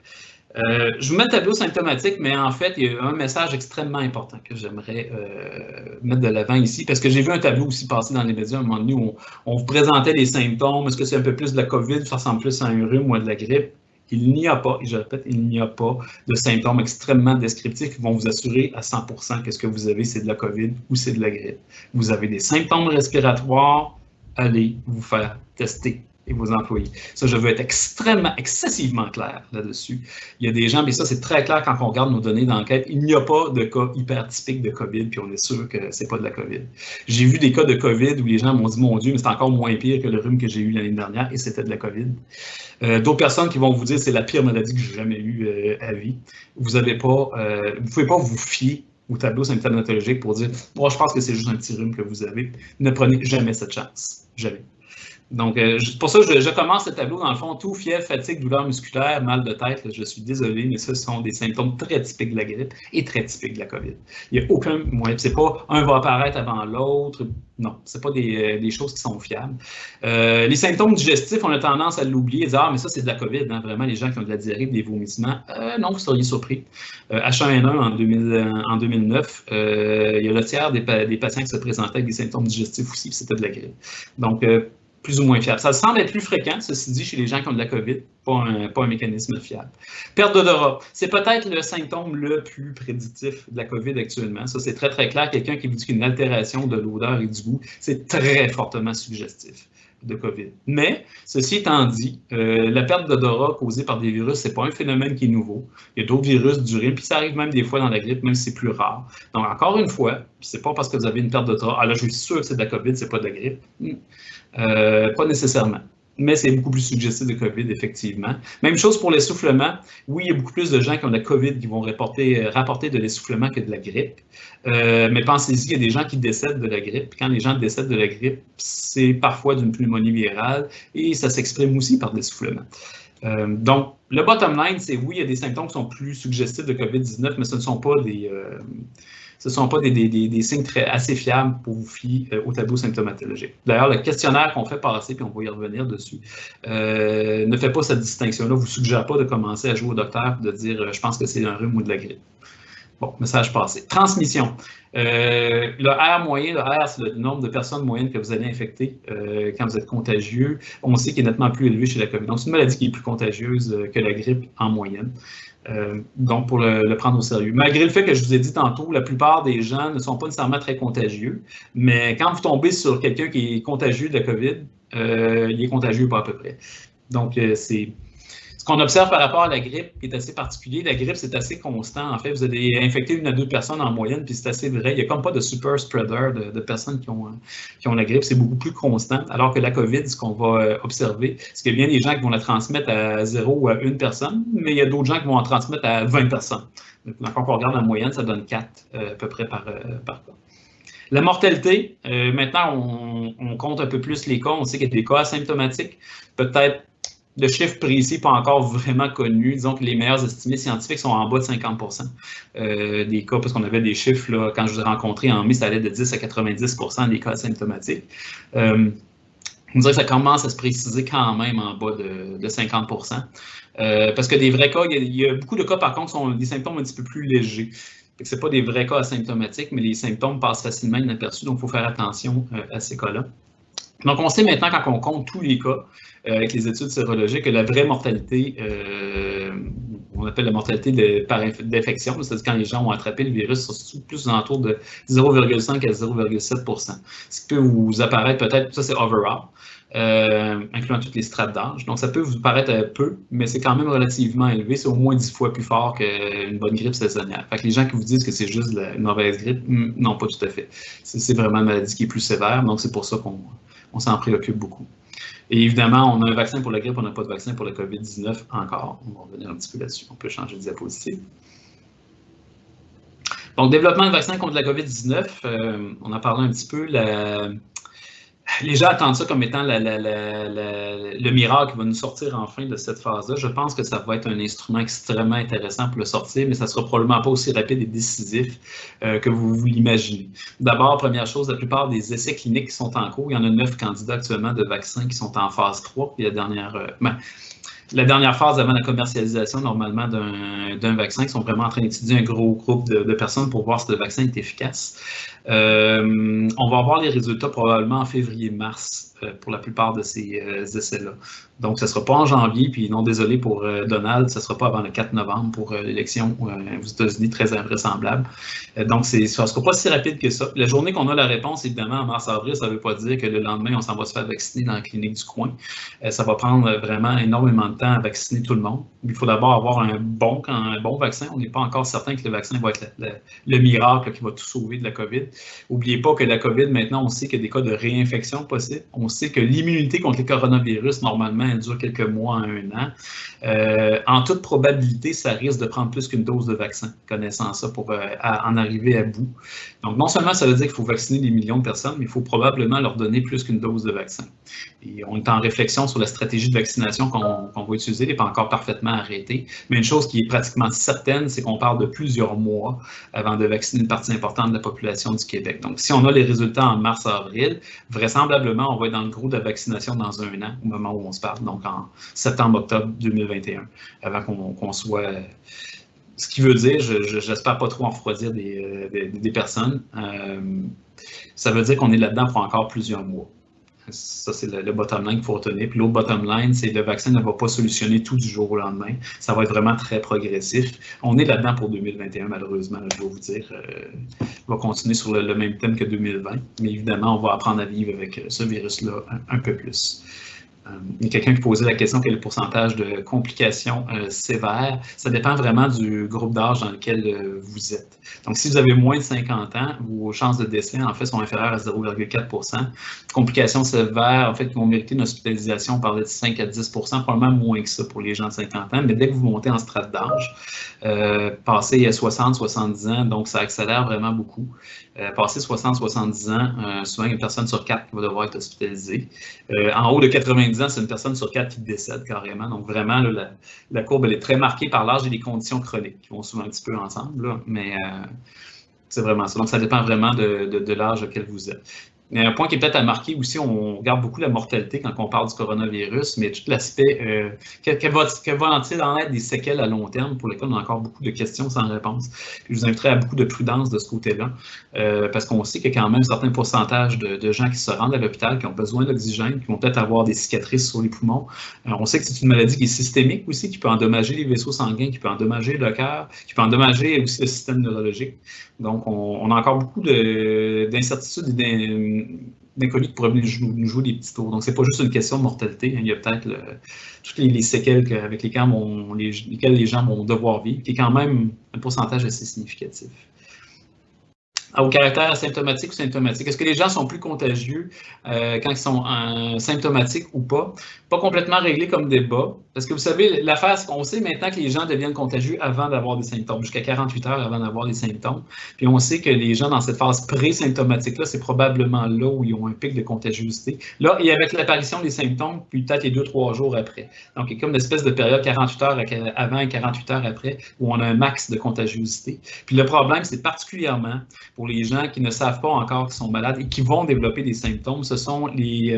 Je vous mets le tableau symptomatique, mais en fait, il y a un message extrêmement important que j'aimerais mettre de l'avant ici, parce que j'ai vu un tableau aussi passer dans les médias à un moment donné où on vous présentait les symptômes. Est-ce que c'est un peu plus de la COVID, ça ressemble plus à un rhume ou à de la grippe? Il n'y a pas, et je répète, il n'y a pas de symptômes extrêmement descriptifs qui vont vous assurer à 100% que ce que vous avez, c'est de la COVID ou c'est de la grippe. Vous avez des symptômes respiratoires, allez vous faire tester et vos employés. Ça, je veux être excessivement clair là-dessus. Il y a des gens, mais ça, c'est très clair quand on regarde nos données d'enquête, il n'y a pas de cas hyper typiques de COVID, puis on est sûr que c'est pas de la COVID. J'ai vu des cas de COVID où les gens m'ont dit, mon Dieu, mais c'est encore moins pire que le rhume que j'ai eu l'année dernière, et c'était de la COVID. D'autres personnes qui vont vous dire, c'est la pire maladie que j'ai jamais eue à vie. Vous ne pouvez pas vous fier au tableau symptomatologique pour dire « Bon, je pense que c'est juste un petit rhume que vous avez ». Ne prenez jamais cette chance. Jamais. Donc, pour ça, je commence le tableau, dans le fond, tout, fièvre, fatigue, douleur musculaire, mal de tête. Là, je suis désolé, mais ce sont des symptômes très typiques de la grippe et très typiques de la COVID. Il n'y a aucun moyen. C'est pas un va apparaître avant l'autre. Non, ce n'est pas des choses qui sont fiables. Les symptômes digestifs, on a tendance à l'oublier et dire « Ah, mais ça, c'est de la COVID. Hein, » Vraiment, les gens qui ont de la diarrhée, des vomissements. Non, vous seriez surpris. H1N1 en 2009, il y a le tiers des patients qui se présentaient avec des symptômes digestifs aussi, puis c'était de la grippe. Donc, plus ou moins fiable. Ça semble être plus fréquent, ceci dit, chez les gens qui ont de la COVID, pas un mécanisme fiable. Perte d'odorat, c'est peut-être le symptôme le plus prédictif de la COVID actuellement. Ça, c'est très, très clair. Quelqu'un qui vous dit qu'il y a une altération de l'odeur et du goût, c'est très fortement suggestif de COVID. Mais, ceci étant dit, la perte d'odorat causée par des virus, ce n'est pas un phénomène qui est nouveau. Il y a d'autres virus du rhume, puis ça arrive même des fois dans la grippe, même si c'est plus rare. Donc, encore une fois, ce n'est pas parce que vous avez une perte d'odorat, ah là, je suis sûr que c'est de la COVID, c'est pas de la grippe. Pas nécessairement. Mais c'est beaucoup plus suggestif de COVID, effectivement. Même chose pour l'essoufflement. Oui, il y a beaucoup plus de gens qui ont de la COVID qui vont rapporter de l'essoufflement que de la grippe. Mais pensez-y, il y a des gens qui décèdent de la grippe. Quand les gens décèdent de la grippe, c'est parfois d'une pneumonie virale et ça s'exprime aussi par de l'essoufflement. Donc, le bottom line, c'est oui, il y a des symptômes qui sont plus suggestifs de COVID-19, mais ce ne sont pas des signes assez fiables pour vous fier au tableau symptomatologique. D'ailleurs, le questionnaire qu'on fait passer, puis on va y revenir dessus, ne fait pas cette distinction-là, ne vous suggère pas de commencer à jouer au docteur et de dire « je pense que c'est un rhume ou de la grippe ». Bon, message passé. Transmission. Le R moyen, le R, c'est le nombre de personnes moyennes que vous allez infecter quand vous êtes contagieux. On sait qu'il est nettement plus élevé chez la COVID. Donc, c'est une maladie qui est plus contagieuse que la grippe en moyenne. Donc, pour le prendre au sérieux. Malgré le fait que je vous ai dit tantôt, la plupart des gens ne sont pas nécessairement très contagieux, mais quand vous tombez sur quelqu'un qui est contagieux de la COVID, il est contagieux pas à peu près. Donc, c'est Ce qu'on observe par rapport à la grippe, qui est assez particulier, la grippe, c'est assez constant. En fait, vous allez infecter 1 à 2 personnes en moyenne, puis c'est assez vrai. Il n'y a comme pas de super spreader de personnes qui ont la grippe. C'est beaucoup plus constant. Alors que la COVID, ce qu'on va observer, c'est qu'il y a bien des gens qui vont la transmettre à 0 ou à 1 personne, mais il y a d'autres gens qui vont en transmettre à 20 personnes. Donc, quand on regarde en moyenne, ça donne 4 à peu près par cas. La mortalité, maintenant, on compte un peu plus les cas. On sait qu'il y a des cas asymptomatiques. Peut-être le chiffre précis pas encore vraiment connu. Disons que les meilleurs estimés scientifiques sont en bas de 50% des cas, parce qu'on avait des chiffres, là, quand je vous ai rencontré en mai, ça allait de 10 à 90% des cas asymptomatiques. On dirait que ça commence à se préciser quand même en bas de 50%. Parce que des vrais cas, il y a beaucoup de cas, par contre, sont des symptômes un petit peu plus légers. Ce n'est pas des vrais cas asymptomatiques, mais les symptômes passent facilement inaperçus, donc il faut faire attention à ces cas-là. Donc, on sait maintenant, quand on compte tous les cas avec les études sérologiques, que la vraie mortalité, on appelle la mortalité d'infection, c'est-à-dire quand les gens ont attrapé le virus, c'est plus aux alentours de 0,5 à 0,7%. Ce qui peut vous apparaître peut-être, ça c'est overall, incluant toutes les strates d'âge. Donc, ça peut vous paraître peu, mais c'est quand même relativement élevé. C'est au moins 10 fois plus fort qu'une bonne grippe saisonnière. Fait que les gens qui vous disent que c'est juste une mauvaise grippe, non, pas tout à fait. C'est vraiment une maladie qui est plus sévère, donc c'est pour ça qu'on s'en préoccupe beaucoup. Et évidemment, on a un vaccin pour la grippe, on n'a pas de vaccin pour la COVID-19 encore. On va revenir un petit peu là-dessus. On peut changer de diapositive. Donc, développement de vaccin contre la COVID-19, on en parlait un petit peu. Les gens attendent ça comme étant le miracle qui va nous sortir enfin de cette phase-là. Je pense que ça va être un instrument extrêmement intéressant pour le sortir, mais ça ne sera probablement pas aussi rapide et décisif que vous l'imaginez. D'abord, première chose, la plupart des essais cliniques qui sont en cours, il y en a 9 candidats actuellement de vaccins qui sont en phase 3. Puis la dernière phase avant la commercialisation, normalement, d'un vaccin, qui sont vraiment en train d'étudier un gros groupe de personnes pour voir si le vaccin est efficace. On va avoir les résultats probablement en février-mars pour la plupart de ces essais-là. Donc, ce ne sera pas en janvier, puis non, désolé pour Donald, ce ne sera pas avant le 4 novembre pour l'élection aux États-Unis, très invraisemblable. Donc, ça ne sera pas si rapide que ça. La journée qu'on a la réponse, évidemment, en mars-avril, ça ne veut pas dire que le lendemain, on s'en va se faire vacciner dans la clinique du coin. Ça va prendre vraiment énormément de temps à vacciner tout le monde. Il faut d'abord avoir un bon vaccin. On n'est pas encore certain que le vaccin va être le miracle qui va tout sauver de la COVID. N'oubliez pas que la COVID, maintenant, on sait qu'il y a des cas de réinfection possibles. On sait que l'immunité contre les coronavirus, normalement, elle dure quelques mois à 1 an. En toute probabilité, ça risque de prendre plus qu'une dose de vaccin, connaissant ça, pour en arriver à bout. Donc, non seulement ça veut dire qu'il faut vacciner des millions de personnes, mais il faut probablement leur donner plus qu'une dose de vaccin. Et on est en réflexion sur la stratégie de vaccination qu'on va utiliser. Elle n'est pas encore parfaitement arrêtée. Mais une chose qui est pratiquement certaine, c'est qu'on parle de plusieurs mois avant de vacciner une partie importante de la population du Québec. Donc, si on a les résultats en mars-avril, vraisemblablement, on va être dans le gros de la vaccination dans 1 an, au moment où on se parle, donc en septembre-octobre 2021, avant qu'on soit... Ce qui veut dire, j'espère pas trop en refroidir des personnes, ça veut dire qu'on est là-dedans pour encore plusieurs mois. Ça, c'est le bottom line qu'il faut retenir. Puis l'autre bottom line, c'est que le vaccin ne va pas solutionner tout du jour au lendemain. Ça va être vraiment très progressif. On est là-dedans pour 2021, malheureusement, je vais vous dire. On va continuer sur le même thème que 2020. Mais évidemment, on va apprendre à vivre avec ce virus-là un peu plus. Il y a quelqu'un qui posait la question quel est le pourcentage de complications sévères. Ça dépend vraiment du groupe d'âge dans lequel vous êtes. Donc, si vous avez moins de 50 ans, vos chances de décès, en fait, sont inférieures à 0,4 %. Complications sévères, en fait, qui vont mériter une hospitalisation, on parlait de 5 à 10 %, probablement moins que ça pour les gens de 50 ans. Mais dès que vous montez en strate d'âge, passez à 60, 70 ans, donc ça accélère vraiment beaucoup. Passé 60-70 ans, souvent, il y a une personne sur 4 qui va devoir être hospitalisée. En haut de 90 ans, c'est une personne sur 4 qui décède carrément. Donc, vraiment, là, la courbe elle est très marquée par l'âge et les conditions chroniques qui vont souvent un petit peu ensemble. Là, mais c'est vraiment ça. Donc, ça dépend vraiment de l'âge auquel vous êtes. Mais un point qui est peut-être à marquer aussi, on regarde beaucoup la mortalité quand on parle du coronavirus, mais tout l'aspect, quel va-t-il en être des séquelles à long terme pour lesquelles on a encore beaucoup de questions sans réponse. Puis je vous inviterai à beaucoup de prudence de ce côté-là, parce qu'on sait qu'il y a quand même un certain pourcentage de gens qui se rendent à l'hôpital, qui ont besoin d'oxygène, qui vont peut-être avoir des cicatrices sur les poumons. On sait que c'est une maladie qui est systémique aussi, qui peut endommager les vaisseaux sanguins, qui peut endommager le cœur, qui peut endommager aussi le système neurologique. Donc, on a encore beaucoup d'incertitudes et inconnu qui pourrait venir nous jouer des petits tours. Donc, c'est pas juste une question de mortalité. Hein. Il y a peut-être toutes les séquelles avec lesquelles les gens vont devoir vivre, qui est quand même un pourcentage assez significatif. Au caractère asymptomatique ou symptomatique, est-ce que les gens sont plus contagieux quand ils sont symptomatiques ou pas? Pas complètement réglé comme débat, parce que vous savez, l'affaire, c'est qu'on sait maintenant que les gens deviennent contagieux avant d'avoir des symptômes, jusqu'à 48 heures avant d'avoir des symptômes. Puis on sait que les gens dans cette phase pré-symptomatique-là, c'est probablement là où ils ont un pic de contagiosité. Là, et avec l'apparition des symptômes, puis peut-être les 2-3 jours après. Donc, il y a comme une espèce de période 48 heures avant et 48 heures après, où on a un max de contagiosité. Puis le problème, c'est particulièrement pour les gens qui ne savent pas encore qu'ils sont malades et qui vont développer des symptômes, ce sont les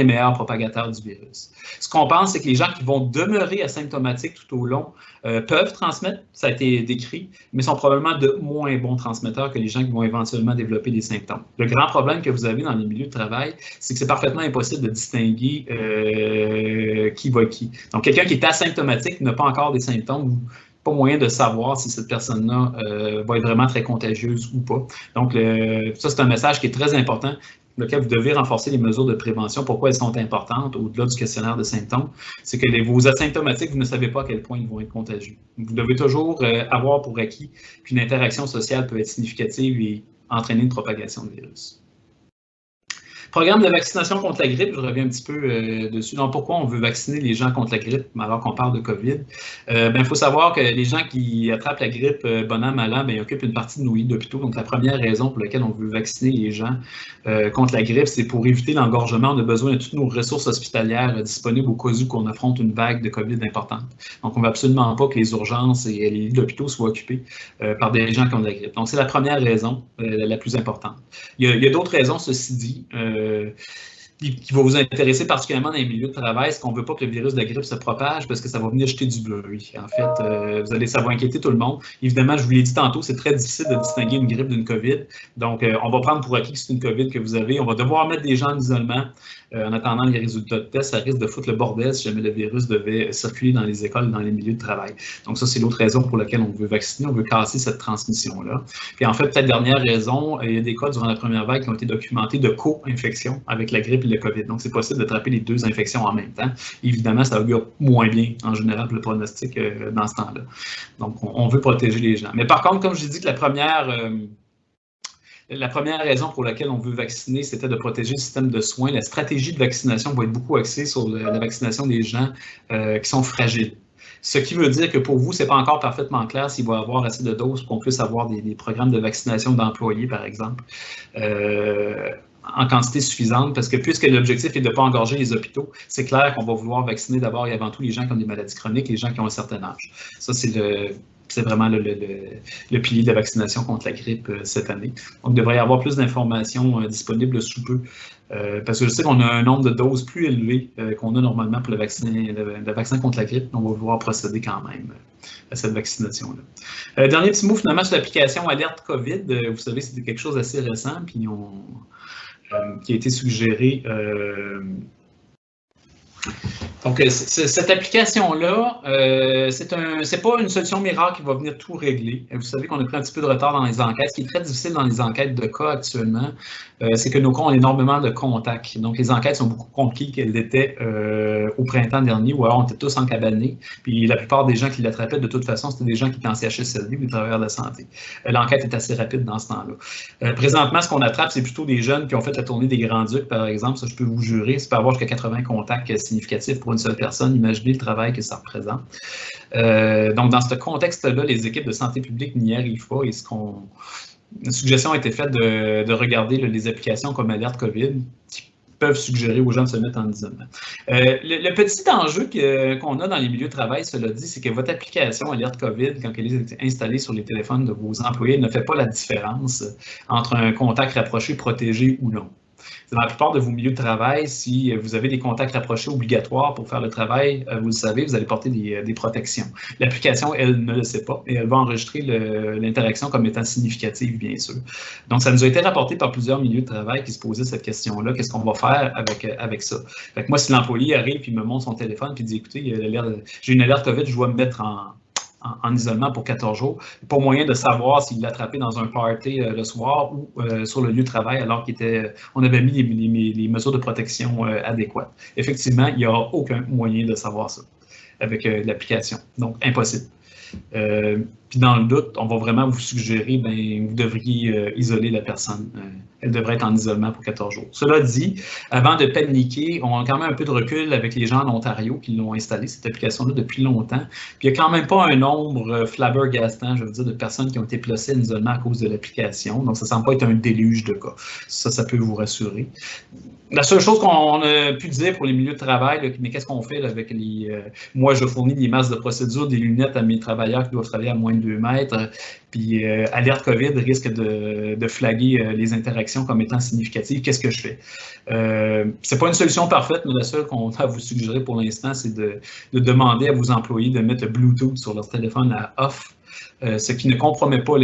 meilleurs propagateurs du virus. Ce qu'on pense, c'est que les gens qui vont demeurer asymptomatiques tout au long peuvent transmettre, ça a été décrit, mais sont probablement de moins bons transmetteurs que les gens qui vont éventuellement développer des symptômes. Le grand problème que vous avez dans les milieux de travail, c'est que c'est parfaitement impossible de distinguer qui va qui. Donc, quelqu'un qui est asymptomatique n'a pas encore des symptômes, pas moyen de savoir si cette personne-là va être vraiment très contagieuse ou pas. Donc, ça, c'est un message qui est très important, lequel vous devez renforcer les mesures de prévention. Pourquoi elles sont importantes au-delà du questionnaire de symptômes? C'est que vos asymptomatiques, vous ne savez pas à quel point ils vont être contagieux. Vous devez toujours avoir pour acquis qu'une interaction sociale peut être significative et entraîner une propagation de virus. Programme de vaccination contre la grippe, je reviens un petit peu dessus. Donc, pourquoi on veut vacciner les gens contre la grippe alors qu'on parle de COVID? Il faut savoir que les gens qui attrapent la grippe, bon an, mal an, occupent une partie de nos lits d'hôpitaux. Donc, la première raison pour laquelle on veut vacciner les gens contre la grippe, c'est pour éviter l'engorgement. On a besoin de toutes nos ressources hospitalières disponibles au cas où qu'on affronte une vague de COVID importante. Donc, on ne veut absolument pas que les urgences et les lits d'hôpitaux soient occupés par des gens qui ont de la grippe. Donc, c'est la première raison, la plus importante. Il y a d'autres raisons, ceci dit. Qui va vous intéresser particulièrement dans les milieux de travail, c'est qu'on ne veut pas que le virus de la grippe se propage parce que ça va venir jeter du bruit. En fait, ça va inquiéter tout le monde. Évidemment, je vous l'ai dit tantôt, c'est très difficile de distinguer une grippe d'une COVID. Donc, on va prendre pour acquis que c'est une COVID que vous avez. On va devoir mettre des gens en isolement en attendant les résultats de test. Ça risque de foutre le bordel si jamais le virus devait circuler dans les écoles, dans les milieux de travail. Donc, ça, c'est l'autre raison pour laquelle on veut vacciner. On veut casser cette transmission-là. Puis, en fait, peut-être dernière raison, il y a des cas durant la première vague qui ont été documentés de co-infection avec la grippe et le COVID. Donc, c'est possible d'attraper les deux infections en même temps. Évidemment, ça augure moins bien, en général, pour le pronostic dans ce temps-là. Donc, on veut protéger les gens. Mais par contre, comme je dis que la première raison pour laquelle on veut vacciner, c'était de protéger le système de soins. La stratégie de vaccination va être beaucoup axée sur la vaccination des gens qui sont fragiles. Ce qui veut dire que pour vous, ce n'est pas encore parfaitement clair s'il va y avoir assez de doses pour qu'on puisse avoir des programmes de vaccination d'employés, par exemple, en quantité suffisante, parce que puisque l'objectif est de ne pas engorger les hôpitaux, c'est clair qu'on va vouloir vacciner d'abord et avant tout les gens qui ont des maladies chroniques, les gens qui ont un certain âge. Ça, c'est vraiment le pilier de la vaccination contre la grippe cette année. Donc, il devrait y avoir plus d'informations disponibles sous peu, parce que je sais qu'on a un nombre de doses plus élevé qu'on a normalement pour le vaccin contre la grippe. On va vouloir procéder quand même à cette vaccination-là. Dernier petit mot finalement sur l'application Alerte COVID. Vous savez, c'était quelque chose d'assez récent, puis qui a été suggéré. Donc, cette application-là, c'est pas une solution miracle qui va venir tout régler. Vous savez qu'on a pris un petit peu de retard dans les enquêtes. Ce qui est très difficile dans les enquêtes de cas actuellement, c'est que nos cas ont énormément de contacts. Donc, les enquêtes sont beaucoup compliquées qu'elles l'étaient au printemps dernier, où alors on était tous encabanés. Puis la plupart des gens qui l'attrapaient, de toute façon, c'était des gens qui étaient en CHSLD ou des travailleurs de la santé. L'enquête est assez rapide dans ce temps-là. Présentement, ce qu'on attrape, c'est plutôt des jeunes qui ont fait la tournée des Grands-Ducs, par exemple. Ça, je peux vous jurer, ça peut avoir jusqu'à 80 contacts significatifs pour une seule personne. Imaginez le travail que ça représente. Donc, dans ce contexte-là, les équipes de santé publique n'y arrivent pas. Et une suggestion a été faite de regarder les applications comme Alerte COVID qui peuvent suggérer aux gens de se mettre en isolement. Le petit enjeu qu'on a dans les milieux de travail, cela dit, c'est que votre application Alerte COVID, quand elle est installée sur les téléphones de vos employés, ne fait pas la différence entre un contact rapproché, protégé ou non. Dans la plupart de vos milieux de travail, si vous avez des contacts rapprochés obligatoires pour faire le travail, vous le savez, vous allez porter des protections. L'application, elle, ne le sait pas et elle va enregistrer l'interaction comme étant significative, bien sûr. Donc, ça nous a été rapporté par plusieurs milieux de travail qui se posaient cette question-là. Qu'est-ce qu'on va faire avec ça? Fait que moi, si l'employé arrive et me montre son téléphone et dit, écoutez, j'ai une alerte COVID, je dois me mettre en en isolement pour 14 jours. Pas moyen de savoir s'il l'a attrapé dans un party le soir ou sur le lieu de travail alors qu'on avait mis les mesures de protection adéquates. Effectivement, il n'y a aucun moyen de savoir ça avec l'application. Donc, impossible. Puis dans le doute, on va vraiment vous suggérer, vous devriez isoler la personne. Elle devrait être en isolement pour 14 jours. Cela dit, avant de paniquer, on a quand même un peu de recul avec les gens en Ontario qui l'ont installé, cette application-là, depuis longtemps. Puis il n'y a quand même pas un nombre flabbergastant, je veux dire, de personnes qui ont été placées en isolement à cause de l'application. Donc, ça ne semble pas être un déluge de cas. Ça peut vous rassurer. La seule chose qu'on a pu dire pour les milieux de travail, là, mais qu'est-ce qu'on fait là, avec les... moi, je fournis des masques de procédure, des lunettes à mes travailleurs qui doivent travailler à moins de 2 mètres. Puis, alerte COVID risque de flaguer les interactions comme étant significatives. Qu'est-ce que je fais? C'est pas une solution parfaite, mais la seule qu'on va vous suggérer pour l'instant, c'est de demander à vos employés de mettre Bluetooth sur leur téléphone à off, ce qui ne compromet pas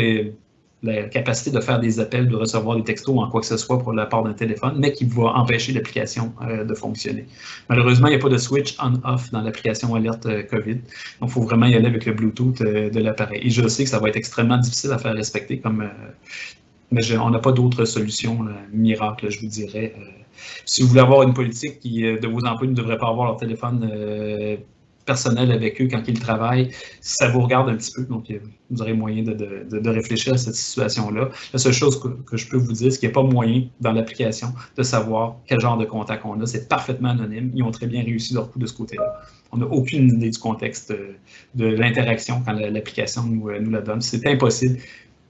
la capacité de faire des appels, de recevoir des textos en quoi que ce soit pour la part d'un téléphone, mais qui va empêcher l'application de fonctionner. Malheureusement, il n'y a pas de switch on-off dans l'application Alerte COVID. Donc, il faut vraiment y aller avec le Bluetooth de l'appareil. Et je sais que ça va être extrêmement difficile à faire respecter, mais on n'a pas d'autre solution miracle, je vous dirais. Si vous voulez avoir une politique de vos employés ne devraient pas avoir leur téléphone personnel avec eux quand ils travaillent, ça vous regarde un petit peu, donc vous aurez moyen de réfléchir à cette situation-là. La seule chose que je peux vous dire, c'est qu'il n'y a pas moyen dans l'application de savoir quel genre de contact on a. C'est parfaitement anonyme. Ils ont très bien réussi leur coup de ce côté-là. On n'a aucune idée du contexte de l'interaction quand l'application nous la donne. C'est impossible,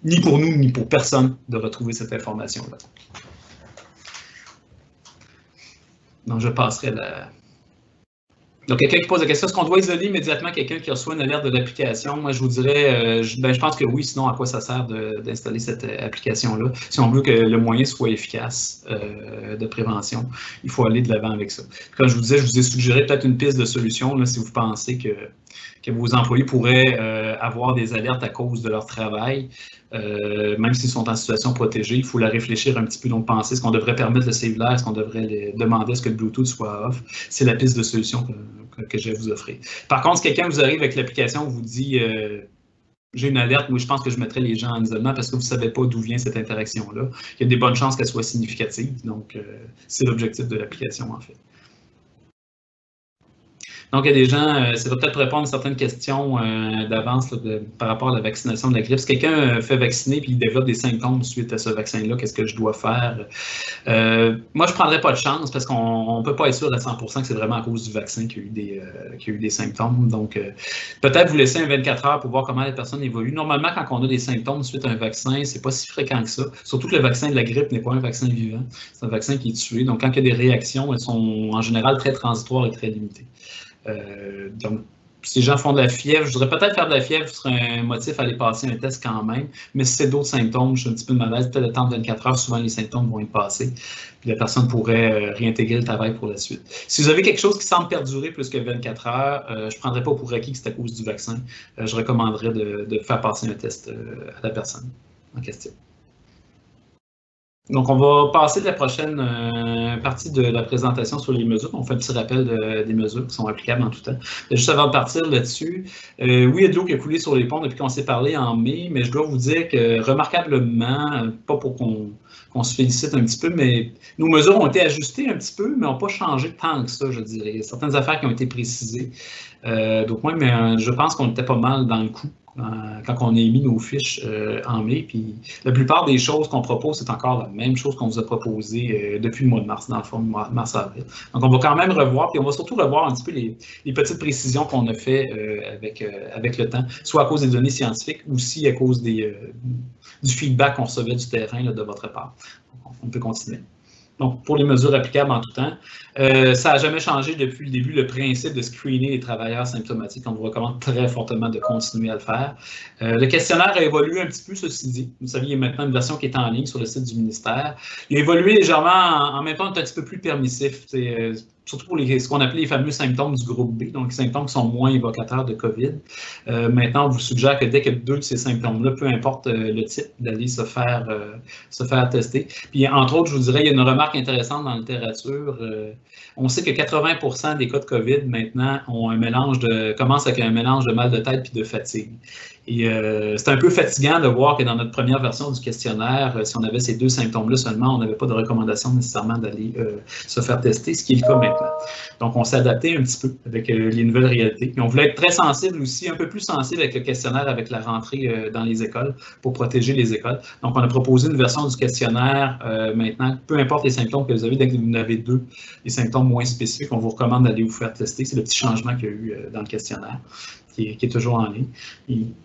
ni pour nous, ni pour personne, de retrouver cette information-là. Donc, je passerai Donc, quelqu'un qui pose la question, est-ce qu'on doit isoler immédiatement quelqu'un qui reçoit une alerte de l'application? Moi, je vous dirais, je pense que oui, sinon, à quoi ça sert d'installer cette application-là? Si on veut que le moyen soit efficace de prévention, il faut aller de l'avant avec ça. Comme je vous disais, je vous ai suggéré peut-être une piste de solution, là, si vous pensez que vos employés pourraient avoir des alertes à cause de leur travail, même s'ils sont en situation protégée, il faut la réfléchir un petit peu, donc penser, est-ce qu'on devrait permettre le save là, est-ce qu'on devrait demander à ce que le Bluetooth soit off? C'est la piste de solution que je vais vous offrir. Par contre, si quelqu'un vous arrive avec l'application, vous dit j'ai une alerte, moi je pense que je mettrais les gens en isolement parce que vous ne savez pas d'où vient cette interaction-là. Il y a des bonnes chances qu'elle soit significative, donc c'est l'objectif de l'application en fait. Donc, il y a des gens, ça va peut-être répondre à certaines questions d'avance par rapport à la vaccination de la grippe. Si quelqu'un fait vacciner et il développe des symptômes suite à ce vaccin-là, qu'est-ce que je dois faire? Moi, je ne prendrais pas de chance parce qu'on ne peut pas être sûr à 100% que c'est vraiment à cause du vaccin qu'il y a eu des symptômes. Donc, peut-être vous laisser un 24 heures pour voir comment la personne évolue. Normalement, quand on a des symptômes suite à un vaccin, ce n'est pas si fréquent que ça. Surtout que le vaccin de la grippe n'est pas un vaccin vivant. C'est un vaccin qui est tué. Donc, quand il y a des réactions, elles sont en général très transitoires et très limitées. Donc, si les gens font de la fièvre, je voudrais peut-être faire de la fièvre, ce serait un motif à aller passer un test quand même. Mais si c'est d'autres symptômes, je suis un petit peu de malaise, peut-être le temps de 24 heures, souvent les symptômes vont être passés. Puis la personne pourrait réintégrer le travail pour la suite. Si vous avez quelque chose qui semble perdurer plus que 24 heures, je ne prendrais pas pour acquis que c'est à cause du vaccin. Je recommanderais de faire passer un test à la personne en question. Donc, on va passer à la prochaine partie de la présentation sur les mesures. On fait un petit rappel des mesures qui sont applicables en tout temps. Juste avant de partir là-dessus, oui, il y a de l'eau qui a coulé sur les ponts depuis qu'on s'est parlé en mai, mais je dois vous dire que remarquablement, pas pour qu'on se félicite un petit peu, mais nos mesures ont été ajustées un petit peu, mais n'ont pas changé tant que ça, je dirais. Il y a certaines affaires qui ont été précisées. Donc, moi, mais je pense qu'on était pas mal dans le coup quand on a émis nos fiches en mai. Puis la plupart des choses qu'on propose, c'est encore la même chose qu'on vous a proposé depuis le mois de mars, dans le fond, mars-avril. Donc, on va quand même revoir, puis on va surtout revoir un petit peu les petites précisions qu'on a fait avec le temps, soit à cause des données scientifiques, ou aussi à cause du feedback qu'on recevait du terrain là, de votre part. Donc, on peut continuer. Donc, pour les mesures applicables en tout temps, ça n'a jamais changé depuis le début, le principe de screener les travailleurs symptomatiques. On vous recommande très fortement de continuer à le faire. Le questionnaire a évolué un petit peu, ceci dit. Vous savez, il y a maintenant une version qui est en ligne sur le site du ministère. Il a évolué légèrement, en même temps, un petit peu plus permissif. surtout pour ce qu'on appelait les fameux symptômes du groupe B, donc les symptômes qui sont moins évocateurs de COVID. Maintenant, on vous suggère que dès qu'il y a 2 de ces symptômes-là, peu importe le type, d'aller se faire tester. Puis, entre autres, je vous dirais, il y a une remarque intéressante dans la littérature. On sait que 80% des cas de COVID maintenant commencent avec un mélange de mal de tête puis de fatigue. Et c'est un peu fatigant de voir que dans notre première version du questionnaire, si on avait ces 2 symptômes-là seulement, on n'avait pas de recommandation nécessairement d'aller se faire tester, ce qui est le cas maintenant. Donc, on s'est adapté un petit peu avec les nouvelles réalités. Et on voulait être très sensible aussi, un peu plus sensible avec le questionnaire, avec la rentrée dans les écoles, pour protéger les écoles. Donc, on a proposé une version du questionnaire maintenant, peu importe les symptômes que vous avez, dès que vous en avez 2, les symptômes moins spécifiques, on vous recommande d'aller vous faire tester. C'est le petit changement qu'il y a eu dans le questionnaire. Qui est toujours en ligne.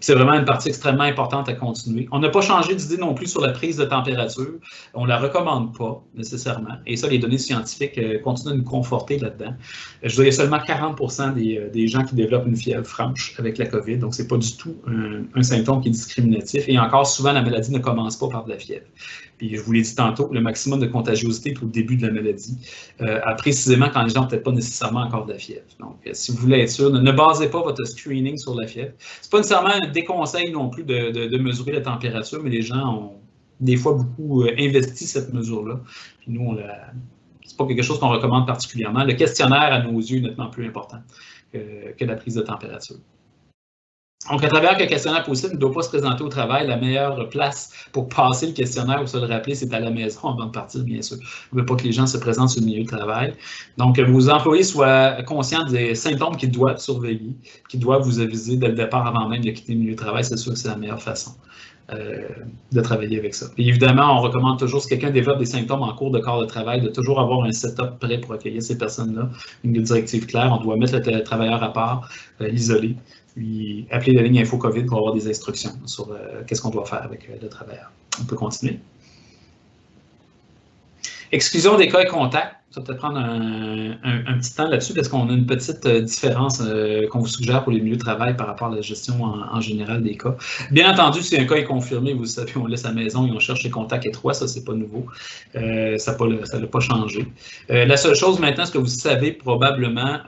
C'est vraiment une partie extrêmement importante à continuer. On n'a pas changé d'idée non plus sur la prise de température. On ne la recommande pas nécessairement. Et ça, les données scientifiques continuent de nous conforter là-dedans. Je dirais qu'il y a seulement 40% des gens qui développent une fièvre franche avec la COVID. Donc, ce n'est pas du tout un symptôme qui est discriminatif. Et encore, souvent, la maladie ne commence pas par de la fièvre. Puis, je vous l'ai dit tantôt, le maximum de contagiosité est au début de la maladie, précisément quand les gens n'ont peut-être pas nécessairement encore de la fièvre. Donc, si vous voulez être sûr, ne basez pas votre screening sur la fièvre. Ce n'est pas nécessairement un déconseil non plus de mesurer la température, mais les gens ont des fois beaucoup investi cette mesure-là. Puis nous, c'est pas quelque chose qu'on recommande particulièrement. Le questionnaire, à nos yeux, est nettement plus important que la prise de température. Donc, à travers le questionnaire positif ne doit pas se présenter au travail. La meilleure place pour passer le questionnaire ou se le rappeler, c'est à la maison avant de partir, bien sûr. On ne veut pas que les gens se présentent sur le milieu de travail. Donc, vos employés soient conscients des symptômes qu'ils doivent surveiller, qu'ils doivent vous aviser dès le départ avant même de quitter le milieu de travail. C'est sûr que c'est la meilleure façon de travailler avec ça. Et évidemment, on recommande toujours, si quelqu'un développe des symptômes en cours de corps de travail, de toujours avoir un setup prêt pour accueillir ces personnes-là. Une directive claire, on doit mettre le travailleur à part, l'isoler, puis appeler la ligne Info COVID pour avoir des instructions sur qu'est-ce qu'on doit faire avec le travailleur. On peut continuer. Exclusion des cas et contacts. Ça va peut-être prendre un petit temps là-dessus parce qu'on a une petite différence qu'on vous suggère pour les milieux de travail par rapport à la gestion en général des cas. Bien entendu, si un cas est confirmé, vous savez, on laisse à la maison et on cherche les contacts étroits, ça, c'est pas nouveau. Ça n'a pas changé. La seule chose maintenant, c'est que vous savez probablement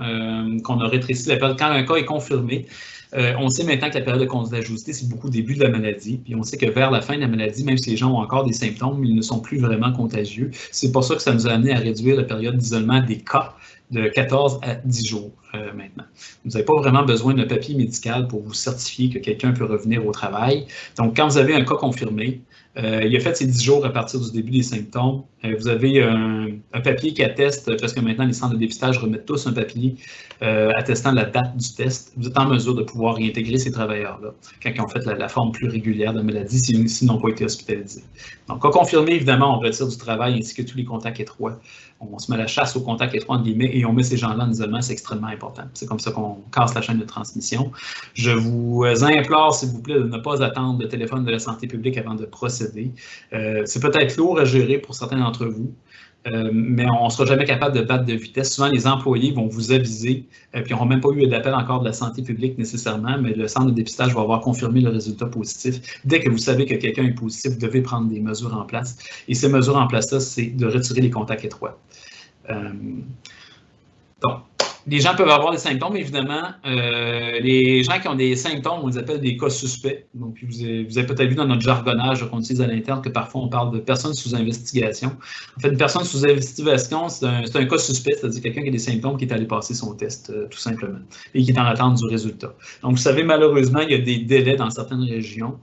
qu'on a rétréci la période. Quand un cas est confirmé, on sait maintenant que la période de contagiosité, c'est beaucoup au début de la maladie. Puis on sait que vers la fin de la maladie, même si les gens ont encore des symptômes, ils ne sont plus vraiment contagieux. C'est pour ça que ça nous a amené à réduire la période d'isolement des cas de 14 à 10 jours maintenant. Vous n'avez pas vraiment besoin d'un papier médical pour vous certifier que quelqu'un peut revenir au travail. Donc, quand vous avez un cas confirmé, il a fait ces 10 jours à partir du début des symptômes. Vous avez un papier qui atteste, parce que maintenant les centres de dépistage remettent tous un papier attestant la date du test. Vous êtes en mesure de pouvoir réintégrer ces travailleurs-là quand ils ont fait la forme plus régulière de la maladie, s'ils n'ont pas été hospitalisés. Donc, cas confirmé, évidemment, on retire du travail ainsi que tous les contacts étroits. On se met à la chasse aux contacts étroits, entre guillemets, et on met ces gens-là en isolement, c'est extrêmement important. C'est comme ça qu'on casse la chaîne de transmission. Je vous implore, s'il vous plaît, de ne pas attendre le téléphone de la santé publique avant de procéder. C'est peut-être lourd à gérer pour certains d'entre vous, mais on ne sera jamais capable de battre de vitesse. Souvent, les employés vont vous aviser, puis ils n'auront même pas eu d'appel encore de la santé publique nécessairement, mais le centre de dépistage va avoir confirmé le résultat positif. Dès que vous savez que quelqu'un est positif, vous devez prendre des mesures en place. Et ces mesures en place-là, c'est de retirer les contacts étroits. Donc, les gens peuvent avoir des symptômes, évidemment. Les gens qui ont des symptômes, on les appelle des cas suspects. Donc, vous avez peut-être vu dans notre jargonnage qu'on utilise à l'interne que parfois on parle de personnes sous investigation. En fait, une personne sous investigation, c'est un cas suspect, c'est-à-dire quelqu'un qui a des symptômes qui est allé passer son test, tout simplement, et qui est en attente du résultat. Donc, vous savez, malheureusement, il y a des délais dans certaines régions.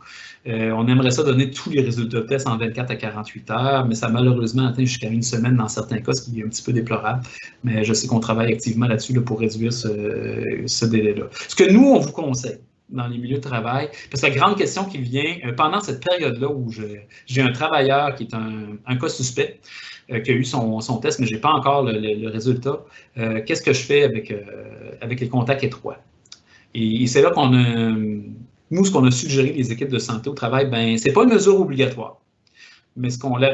On aimerait ça donner tous les résultats de tests en 24 à 48 heures, mais ça malheureusement atteint jusqu'à une semaine dans certains cas, ce qui est un petit peu déplorable. Mais je sais qu'on travaille activement là-dessus pour réduire ce délai-là. Ce que nous, on vous conseille dans les milieux de travail, parce que la grande question qui vient, pendant cette période-là où j'ai un travailleur qui est un cas suspect, qui a eu son test, mais je n'ai pas encore le résultat, qu'est-ce que je fais avec les contacts étroits? Et c'est là qu'on a... Nous, ce qu'on a suggéré les équipes de santé au travail, ben, ce n'est pas une mesure obligatoire. Mais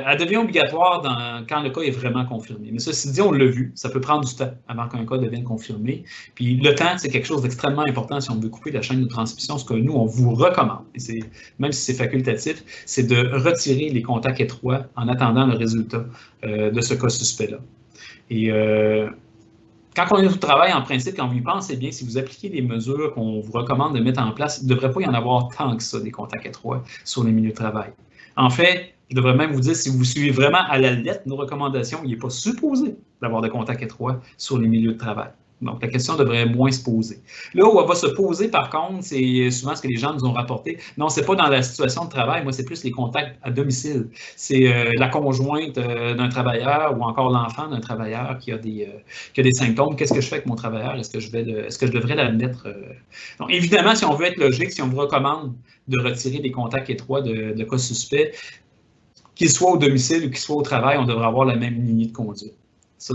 elle devient obligatoire quand le cas est vraiment confirmé. Mais ceci dit, on l'a vu, ça peut prendre du temps avant qu'un cas devienne confirmé. Puis le temps, c'est quelque chose d'extrêmement important si on veut couper la chaîne de transmission. Ce que nous, on vous recommande, et même si c'est facultatif, c'est de retirer les contacts étroits en attendant le résultat de ce cas suspect-là. Et quand on est au travail, en principe, quand vous y pensez bien, si vous appliquez les mesures qu'on vous recommande de mettre en place, il ne devrait pas y en avoir tant que ça, des contacts étroits sur les milieux de travail. En fait, je devrais même vous dire, si vous suivez vraiment à la lettre nos recommandations, il n'est pas supposé d'avoir de contacts étroits sur les milieux de travail. Donc, la question devrait moins se poser. Là où elle va se poser, par contre, c'est souvent ce que les gens nous ont rapporté. Non, ce n'est pas dans la situation de travail. Moi, c'est plus les contacts à domicile. C'est la conjointe d'un travailleur ou encore l'enfant d'un travailleur qui a des symptômes. Qu'est-ce que je fais avec mon travailleur? Est-ce que je devrais l'admettre? Donc, évidemment, si on veut être logique, si on vous recommande de retirer des contacts étroits de cas suspects, qu'ils soient au domicile ou qu'ils soient au travail, on devrait avoir la même lignée de conduite. Ça,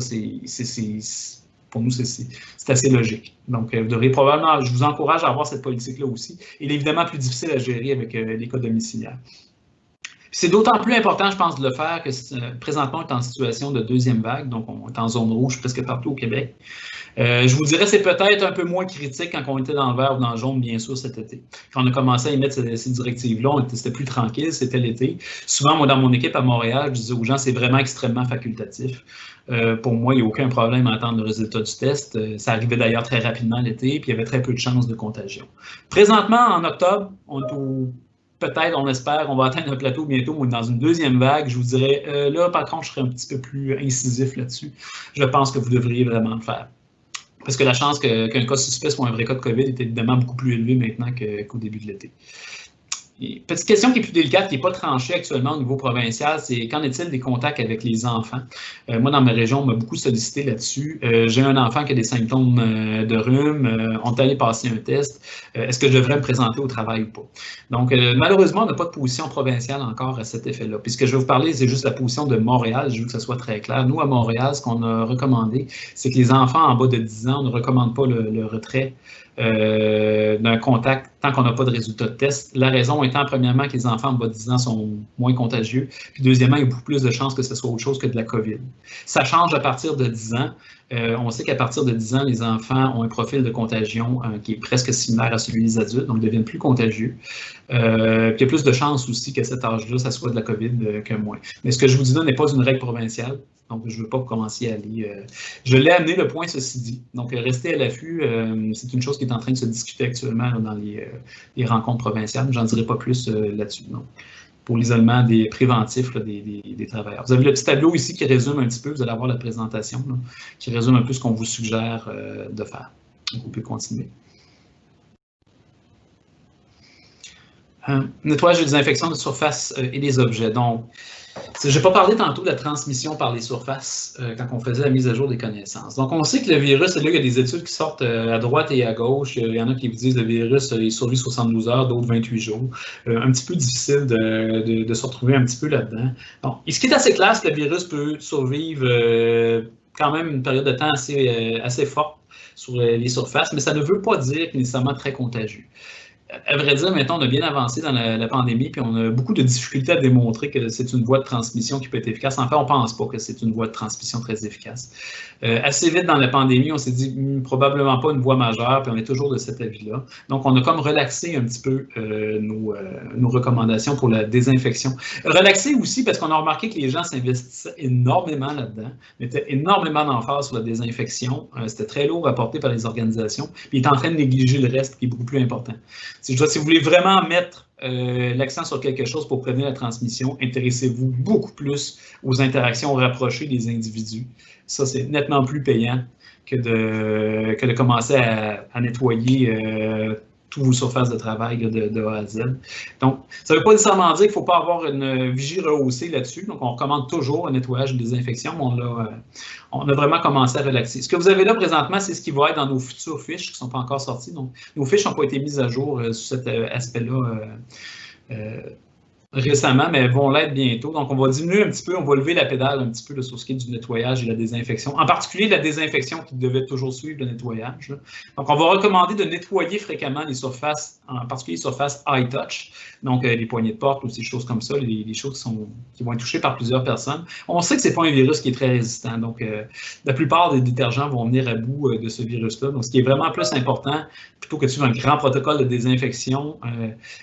pour nous, c'est assez logique. Donc, vous devriez probablement, je vous encourage à avoir cette politique-là aussi. Il est évidemment plus difficile à gérer avec les cas domiciliaires. C'est d'autant plus important, je pense, de le faire que présentement, on est en situation de deuxième vague, donc on est en zone rouge presque partout au Québec. Je vous dirais, c'est peut-être un peu moins critique quand on était dans le vert ou dans le jaune, bien sûr, cet été. Quand on a commencé à émettre ces directives-là, c'était plus tranquille, c'était l'été. Souvent, moi, dans mon équipe à Montréal, je disais aux gens, c'est vraiment extrêmement facultatif. Pour moi, il n'y a aucun problème à attendre le résultat du test. Ça arrivait d'ailleurs très rapidement l'été, puis il y avait très peu de chances de contagion. Présentement, en octobre, on est peut-être, on espère, on va atteindre un plateau bientôt, ou dans une deuxième vague. Je vous dirais, là, par contre, je serais un petit peu plus incisif là-dessus. Je pense que vous devriez vraiment le faire. Parce que la chance qu'un cas suspect soit un vrai cas de COVID est évidemment beaucoup plus élevée maintenant qu'au début de l'été. Petite question qui est plus délicate, qui n'est pas tranchée actuellement au niveau provincial, c'est qu'en est-il des contacts avec les enfants? Moi, dans ma région, on m'a beaucoup sollicité là-dessus. J'ai un enfant qui a des symptômes de rhume. On est allé passer un test. Est-ce que je devrais me présenter au travail ou pas? Donc, malheureusement, on n'a pas de position provinciale encore à cet effet-là. Puis ce que je vais vous parler, c'est juste la position de Montréal. Je veux que ce soit très clair. Nous, à Montréal, ce qu'on a recommandé, c'est que les enfants en bas de 10 ans, on ne recommande pas le retrait d'un contact tant qu'on n'a pas de résultat de test. La raison étant, premièrement, que les enfants en bas de 10 ans sont moins contagieux, puis deuxièmement, il y a beaucoup plus de chances que ce soit autre chose que de la COVID. Ça change à partir de 10 ans. On sait qu'à partir de 10 ans, les enfants ont un profil de contagion qui est presque similaire à celui des adultes, donc ils deviennent plus contagieux. Puis il y a plus de chances aussi qu'à cet âge-là, ça soit de la COVID que moins. Mais ce que je vous dis là n'est pas une règle provinciale. Donc, je ne veux pas commencer à aller. Je l'ai amené le point, ceci dit. Donc, rester à l'affût, c'est une chose qui est en train de se discuter actuellement là, dans les rencontres provinciales. J'en dirai pas plus là-dessus. Pour l'isolement des préventifs là, des travailleurs. Vous avez le petit tableau ici qui résume un petit peu, vous allez avoir la présentation, là, qui résume un peu ce qu'on vous suggère de faire. Donc, vous pouvez continuer. Nettoyage et désinfection de surface et des objets. Donc, je n'ai pas parlé tantôt de la transmission par les surfaces quand on faisait la mise à jour des connaissances. Donc, on sait que le virus, là, il y a des études qui sortent à droite et à gauche. Il y en a qui vous disent que le virus, il survit 72 heures, d'autres 28 jours. Un petit peu difficile de se retrouver un petit peu là-dedans. Bon, et ce qui est assez clair, c'est que le virus peut survivre quand même une période de temps assez forte sur les surfaces, mais ça ne veut pas dire qu'il est nécessairement très contagieux. À vrai dire, maintenant, on a bien avancé dans la pandémie, puis on a beaucoup de difficultés à démontrer que c'est une voie de transmission qui peut être efficace. En fait, on ne pense pas que c'est une voie de transmission très efficace. Assez vite dans la pandémie, on s'est dit probablement pas une voie majeure, puis on est toujours de cet avis-là. Donc, on a comme relaxé un petit peu nos recommandations pour la désinfection. Relaxé aussi parce qu'on a remarqué que les gens s'investissaient énormément là-dedans, mettaient énormément d'emphase sur la désinfection. C'était très lourd à porter par les organisations, puis ils étaient en train de négliger le reste qui est beaucoup plus important. Si vous voulez vraiment mettre l'accent sur quelque chose pour prévenir la transmission, intéressez-vous beaucoup plus aux interactions rapprochées des individus. Ça, c'est nettement plus payant que de commencer à nettoyer toutes vos surfaces de travail de A à Z. Donc, ça ne veut pas nécessairement dire qu'il ne faut pas avoir une vigie rehaussée là-dessus. Donc, on recommande toujours un nettoyage et désinfection, mais on a vraiment commencé à relaxer. Ce que vous avez là présentement, c'est ce qui va être dans nos futures fiches qui ne sont pas encore sorties. Donc, nos fiches n'ont pas été mises à jour sur cet aspect-là récemment, mais elles vont l'être bientôt. Donc, on va diminuer un petit peu, on va lever la pédale un petit peu là, sur ce qui est du nettoyage et la désinfection. En particulier, la désinfection qui devait toujours suivre le nettoyage. Là. Donc, on va recommander de nettoyer fréquemment les surfaces, en particulier les surfaces high touch, donc les poignées de porte ou ces choses comme ça, les choses qui vont être touchées par plusieurs personnes. On sait que ce n'est pas un virus qui est très résistant. Donc, la plupart des détergents vont venir à bout de ce virus-là. Donc, ce qui est vraiment plus important, plutôt que de suivre un grand protocole de désinfection,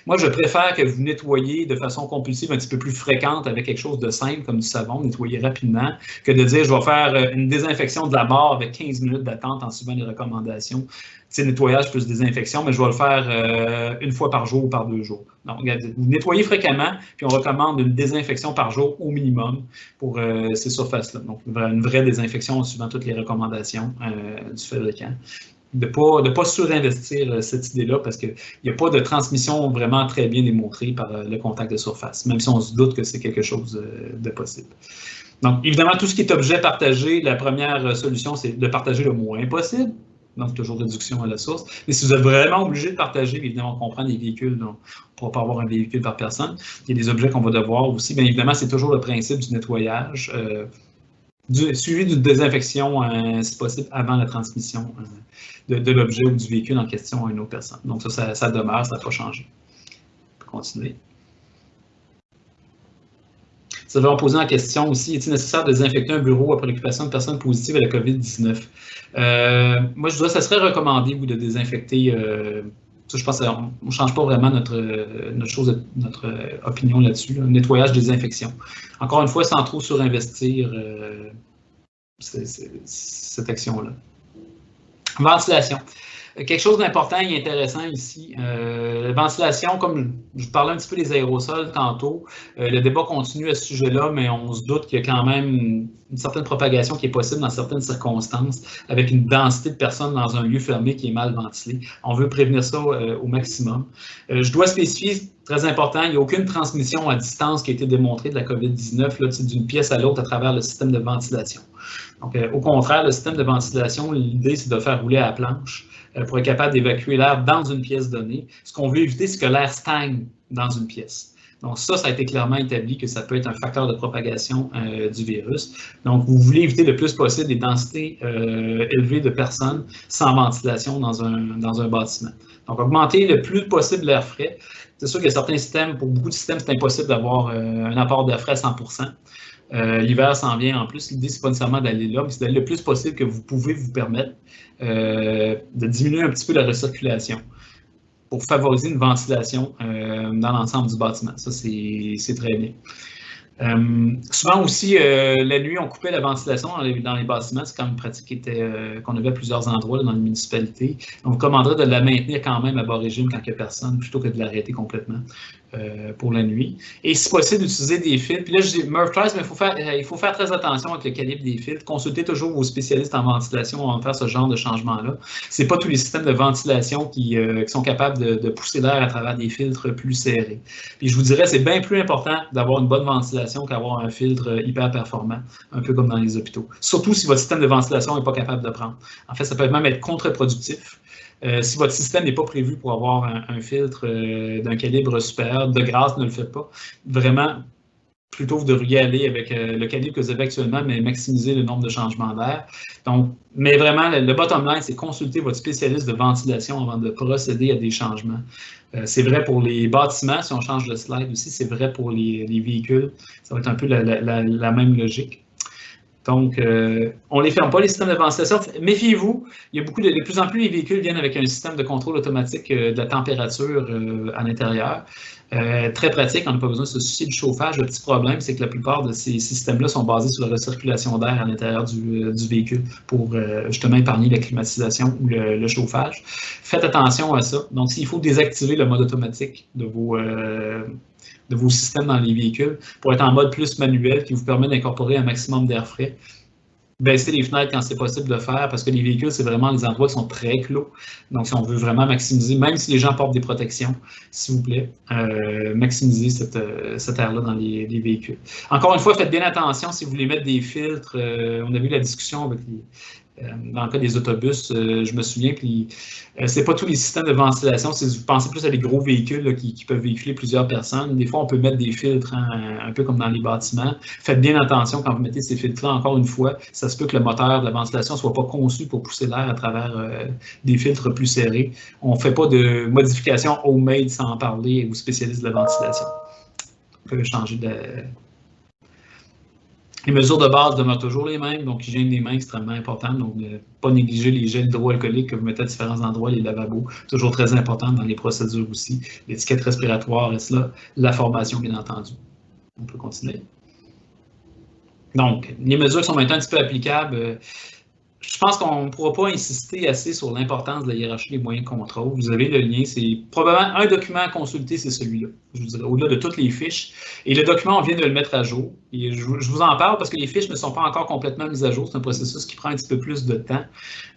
moi, je préfère que vous nettoyiez de façon façon compulsive un petit peu plus fréquente avec quelque chose de simple comme du savon, nettoyer rapidement, que de dire je vais faire une désinfection de la barre avec 15 minutes d'attente en suivant les recommandations. C'est nettoyage plus désinfection, mais je vais le faire une fois par jour ou par 2 jours. Donc, vous nettoyez fréquemment, puis on recommande une désinfection par jour au minimum pour ces surfaces-là. Donc, une vraie désinfection en suivant toutes les recommandations du fabricant. De ne pas surinvestir cette idée-là parce qu'il n'y a pas de transmission vraiment très bien démontrée par le contact de surface, même si on se doute que c'est quelque chose de possible. Donc, évidemment, tout ce qui est objet partagé, la première solution, c'est de partager le moins possible. Donc, toujours réduction à la source. Mais si vous êtes vraiment obligé de partager, évidemment, on comprend les véhicules, donc on ne pourra pas avoir un véhicule par personne. Il y a des objets qu'on va devoir aussi. Bien évidemment, c'est toujours le principe du nettoyage, suivi d'une désinfection, si possible, avant la transmission de l'objet ou du véhicule en question à une autre personne. Donc, ça demeure, ça n'a pas changé. On peut continuer. Ça va en poser la question aussi, est-il nécessaire de désinfecter un bureau à préoccupation de personnes positives à la COVID-19? Moi, je dirais que ça serait recommandé, vous, de désinfecter. Je pense qu'on ne change pas vraiment notre opinion là-dessus. Là. Nettoyage, désinfection. Encore une fois, sans trop surinvestir cette action-là. Ventilation. Quelque chose d'important et intéressant ici, la ventilation, comme je vous parlais un petit peu des aérosols tantôt, le débat continue à ce sujet-là, mais on se doute qu'il y a quand même une certaine propagation qui est possible dans certaines circonstances, avec une densité de personnes dans un lieu fermé qui est mal ventilé. On veut prévenir ça au maximum. Je dois spécifier, très important, il n'y a aucune transmission à distance qui a été démontrée de la COVID-19 d'une pièce à l'autre à travers le système de ventilation. Donc, au contraire, le système de ventilation, l'idée, c'est de faire rouler à la planche pour être capable d'évacuer l'air dans une pièce donnée. Ce qu'on veut éviter, c'est que l'air stagne dans une pièce. Donc, ça a été clairement établi que ça peut être un facteur de propagation du virus. Donc, vous voulez éviter le plus possible des densités élevées de personnes sans ventilation dans un bâtiment. Donc, augmenter le plus possible l'air frais. C'est sûr qu'il y a certains systèmes, pour beaucoup de systèmes, c'est impossible d'avoir un apport d'air frais à 100%. L'hiver s'en vient en plus. L'idée, c'est pas nécessairement d'aller là, mais c'est d'aller le plus possible que vous pouvez vous permettre de diminuer un petit peu la recirculation pour favoriser une ventilation dans l'ensemble du bâtiment. Ça, c'est très bien. Souvent aussi, la nuit, on coupait la ventilation dans les bâtiments. C'est quand même une pratique qu'on avait à plusieurs endroits là, dans les municipalités. On recommanderait de la maintenir quand même à bas régime quand il n'y a personne, plutôt que de l'arrêter complètement pour la nuit. Et si possible, d'utiliser des filtres. Puis là, je dis Murph Trice, mais il faut faire très attention avec le calibre des filtres. Consultez toujours vos spécialistes en ventilation avant de faire ce genre de changement-là. Ce n'est pas tous les systèmes de ventilation qui sont capables de pousser l'air à travers des filtres plus serrés. Puis je vous dirais, c'est bien plus important d'avoir une bonne ventilation qu'avoir un filtre hyper performant, un peu comme dans les hôpitaux. Surtout si votre système de ventilation n'est pas capable de prendre. En fait, ça peut même être contre-productif. Si votre système n'est pas prévu pour avoir un filtre d'un calibre supérieur, de grâce, ne le faites pas. Vraiment, plutôt vous devriez aller avec le calibre que vous avez actuellement, mais maximiser le nombre de changements d'air. Donc, mais vraiment, le bottom line, c'est consulter votre spécialiste de ventilation avant de procéder à des changements. C'est vrai pour les bâtiments, si on change de slide aussi, c'est vrai pour les véhicules. Ça va être un peu la même logique. Donc, on ne les ferme pas, les systèmes de ventilation. Méfiez-vous, il y a de plus en plus, les véhicules viennent avec un système de contrôle automatique de la température à l'intérieur. Très pratique, on n'a pas besoin de se soucier du chauffage. Le petit problème, c'est que la plupart de ces systèmes-là sont basés sur la recirculation d'air à l'intérieur du véhicule pour justement épargner la climatisation ou le chauffage. Faites attention à ça. Donc, s'il faut désactiver le mode automatique de vos systèmes dans les véhicules pour être en mode plus manuel qui vous permet d'incorporer un maximum d'air frais. Baisser les fenêtres quand c'est possible de faire parce que les véhicules, c'est vraiment des endroits qui sont très clos. Donc, si on veut vraiment maximiser, même si les gens portent des protections, s'il vous plaît, maximiser cet air-là dans les véhicules. Encore une fois, faites bien attention si vous voulez mettre des filtres. On a vu la discussion avec dans le cas des autobus, je me souviens que ce n'est pas tous les systèmes de ventilation, si vous pensez plus à des gros véhicules là, qui peuvent véhiculer plusieurs personnes. Des fois, on peut mettre des filtres, un peu comme dans les bâtiments. Faites bien attention quand vous mettez ces filtres-là. Encore une fois, ça se peut que le moteur de la ventilation ne soit pas conçu pour pousser l'air à travers des filtres plus serrés. On ne fait pas de modification homemade sans en parler aux spécialistes de la ventilation. On peut changer de... Les mesures de base demeurent toujours les mêmes, donc hygiène des mains extrêmement importante, donc ne pas négliger les gels hydroalcooliques que vous mettez à différents endroits, les lavabos, toujours très important dans les procédures aussi, l'étiquette respiratoire reste là, la formation bien entendu. On peut continuer. Donc, les mesures qui sont maintenant un petit peu applicables, je pense qu'on ne pourra pas insister assez sur l'importance de la hiérarchie des moyens de contrôle. Vous avez le lien, c'est probablement un document à consulter, c'est celui-là, je vous dirais, au-delà de toutes les fiches. Et le document, on vient de le mettre à jour. Et je vous en parle parce que les fiches ne sont pas encore complètement mises à jour. C'est un processus qui prend un petit peu plus de temps.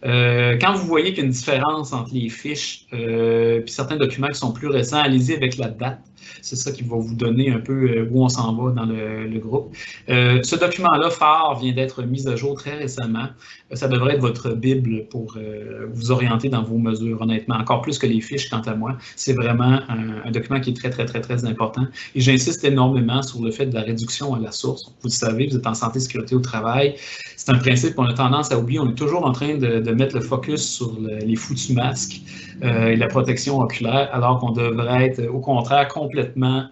Quand vous voyez qu'il y a une différence entre les fiches et certains documents qui sont plus récents, allez-y avec la date. C'est ça qui va vous donner un peu où on s'en va dans le groupe. Ce document-là, phare, vient d'être mis à jour très récemment. Ça devrait être votre Bible pour vous orienter dans vos mesures, honnêtement. Encore plus que les fiches, quant à moi. C'est vraiment un document qui est très, très, très, très important. Et j'insiste énormément sur le fait de la réduction à la source. Vous le savez, vous êtes en santé et sécurité au travail. C'est un principe qu'on a tendance à oublier. On est toujours en train de mettre le focus sur les foutus masques et la protection oculaire, alors qu'on devrait être, au contraire, complètement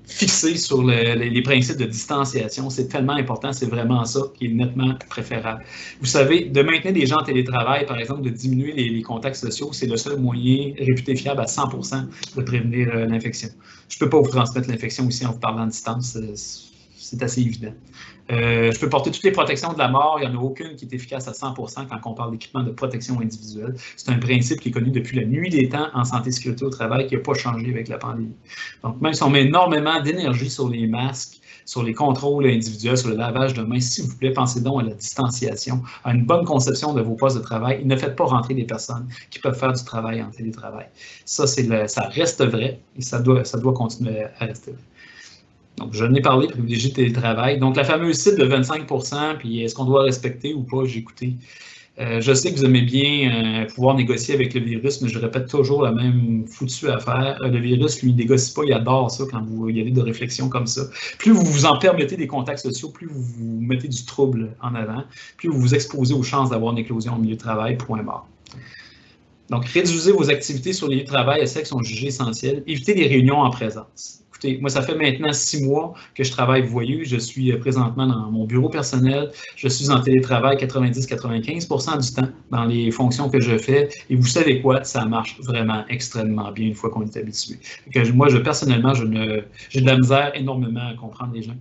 fixé sur les principes de distanciation. C'est tellement important, c'est vraiment ça qui est nettement préférable. Vous savez, de maintenir des gens en télétravail, par exemple, de diminuer les contacts sociaux, c'est le seul moyen réputé fiable à 100% de prévenir l'infection. Je ne peux pas vous transmettre l'infection aussi en vous parlant à distance, c'est assez évident. Je peux porter toutes les protections de la mort, il n'y en a aucune qui est efficace à 100% quand on parle d'équipement de protection individuelle. C'est un principe qui est connu depuis la nuit des temps en santé et sécurité au travail qui n'a pas changé avec la pandémie. Donc, même si on met énormément d'énergie sur les masques, sur les contrôles individuels, sur le lavage de mains, s'il vous plaît, pensez donc à la distanciation, à une bonne conception de vos postes de travail et ne faites pas rentrer des personnes qui peuvent faire du travail en télétravail. Ça reste vrai et ça doit continuer à rester vrai. Donc, je n'ai parlé, privilégier le télétravail. Donc, la fameuse cible de 25%, puis est-ce qu'on doit respecter ou pas, j'ai écouté. Je sais que vous aimez bien pouvoir négocier avec le virus, mais je répète toujours la même foutue affaire. Le virus, lui, il ne négocie pas, il adore ça quand vous y allez de réflexion comme ça. Plus vous vous en permettez des contacts sociaux, plus vous vous mettez du trouble en avant, plus vous vous exposez aux chances d'avoir une éclosion au milieu de travail, point barre. Donc, réduisez vos activités sur les lieux de travail à celles qui sont jugées essentielles. Évitez les réunions en présence. Écoutez, moi, ça fait maintenant 6 mois que je travaille, vous voyez, je suis présentement dans mon bureau personnel, je suis en télétravail 90-95% du temps dans les fonctions que je fais, et vous savez quoi, ça marche vraiment extrêmement bien une fois qu'on est habitué. Moi, personnellement, j'ai de la misère énormément à comprendre les gens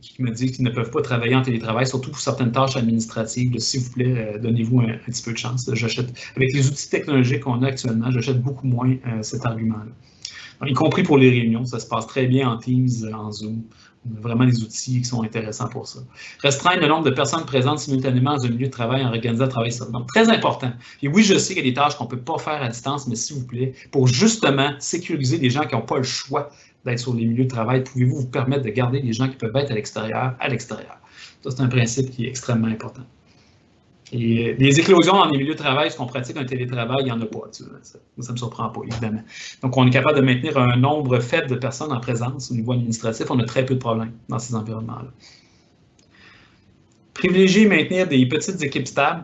qui me disent qu'ils ne peuvent pas travailler en télétravail, surtout pour certaines tâches administratives. S'il vous plaît, donnez-vous un petit peu de chance. Avec les outils technologiques qu'on a actuellement, j'achète beaucoup moins cet argument-là. Y compris pour les réunions, ça se passe très bien en Teams, en Zoom. On a vraiment des outils qui sont intéressants pour ça. Restreindre le nombre de personnes présentes simultanément dans un milieu de travail en organisant le travail seul. Donc, très important. Et oui, je sais qu'il y a des tâches qu'on ne peut pas faire à distance, mais s'il vous plaît, pour justement sécuriser les gens qui n'ont pas le choix d'être sur les milieux de travail, pouvez-vous vous permettre de garder les gens qui peuvent être à l'extérieur, à l'extérieur. Ça, c'est un principe qui est extrêmement important. Et les éclosions dans les milieux de travail, ce qu'on pratique un télétravail, il n'y en a pas. Ça ne me surprend pas, évidemment. Donc, on est capable de maintenir un nombre faible de personnes en présence au niveau administratif. On a très peu de problèmes dans ces environnements-là. Privilégier et maintenir des petites équipes stables.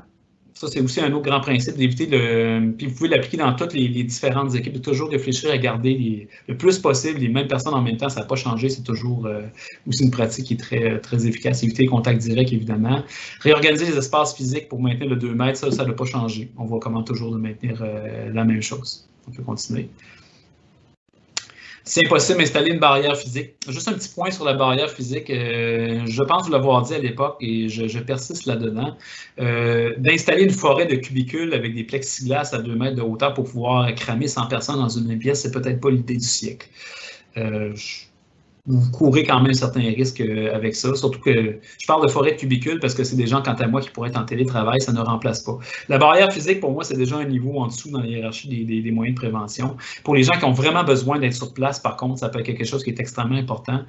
Ça, c'est aussi un autre grand principe d'éviter puis vous pouvez l'appliquer dans toutes les différentes équipes, de toujours réfléchir à garder le plus possible les mêmes personnes en même temps. Ça n'a pas changé, c'est toujours aussi une pratique qui est très, très efficace. Éviter les contacts directs, évidemment. Réorganiser les espaces physiques pour maintenir le 2 mètres, ça n'a pas changé. On voit comment toujours de maintenir la même chose. On peut continuer. C'est impossible d'installer une barrière physique. Juste un petit point sur la barrière physique. Je pense vous l'avoir dit à l'époque et je persiste là-dedans. D'installer une forêt de cubicules avec des plexiglas à 2 mètres de hauteur pour pouvoir cramer 100 personnes dans une même pièce, c'est peut-être pas l'idée du siècle. Vous courez quand même certains risques avec ça, surtout que je parle de forêt de cubicules parce que c'est des gens, quant à moi, qui pourraient être en télétravail, ça ne remplace pas. La barrière physique, pour moi, c'est déjà un niveau en dessous dans la hiérarchie des moyens de prévention. Pour les gens qui ont vraiment besoin d'être sur place, par contre, ça peut être quelque chose qui est extrêmement important,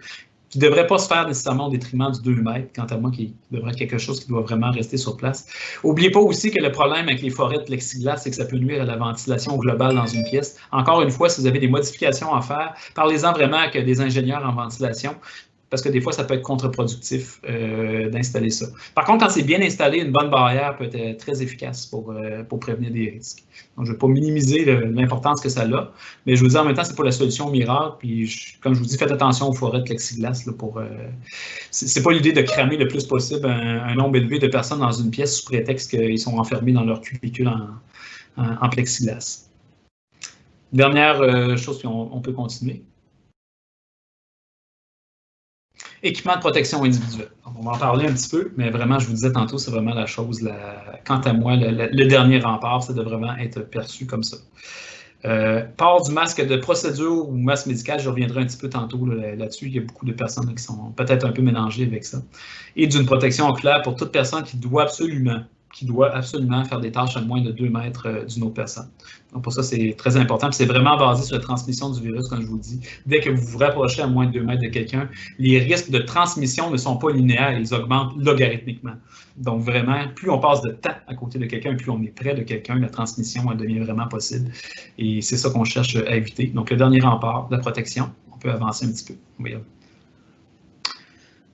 qui ne devrait pas se faire nécessairement au détriment du 2 mètres, quant à moi, qui devrait être quelque chose qui doit vraiment rester sur place. N'oubliez pas aussi que le problème avec les forêts de plexiglas, c'est que ça peut nuire à la ventilation globale dans une pièce. Encore une fois, si vous avez des modifications à faire, parlez-en vraiment avec des ingénieurs en ventilation. parce que des fois, ça peut être contre-productif d'installer ça. Par contre, quand c'est bien installé, une bonne barrière peut être très efficace pour prévenir des risques. Donc, je ne vais pas minimiser l'importance que ça a, mais je vous dis en même temps, ce n'est pas la solution miracle. Puis, comme je vous dis, faites attention aux forêts de plexiglas. C'est pas l'idée de cramer le plus possible un nombre élevé de personnes dans une pièce sous prétexte qu'ils sont enfermés dans leur cubicule en plexiglas. Dernière chose, puis on peut continuer. Équipement de protection individuelle. Donc, on va en parler un petit peu, mais vraiment, je vous disais tantôt, c'est vraiment la chose, quant à moi, le dernier rempart, c'est de vraiment être perçu comme ça. Port du masque de procédure ou masque médical, je reviendrai un petit peu tantôt là-dessus. Il y a beaucoup de personnes qui sont peut-être un peu mélangées avec ça. Et d'une protection oculaire pour toute personne qui doit absolument faire des tâches à moins de 2 mètres d'une autre personne. Donc pour ça, c'est très important. C'est vraiment basé sur la transmission du virus, comme je vous dis. Dès que vous vous rapprochez à moins de 2 mètres de quelqu'un, les risques de transmission ne sont pas linéaires, ils augmentent logarithmiquement. Donc vraiment, plus on passe de temps à côté de quelqu'un, plus on est près de quelqu'un, la transmission devient vraiment possible. Et c'est ça qu'on cherche à éviter. Donc le dernier rempart, la protection, on peut avancer un petit peu.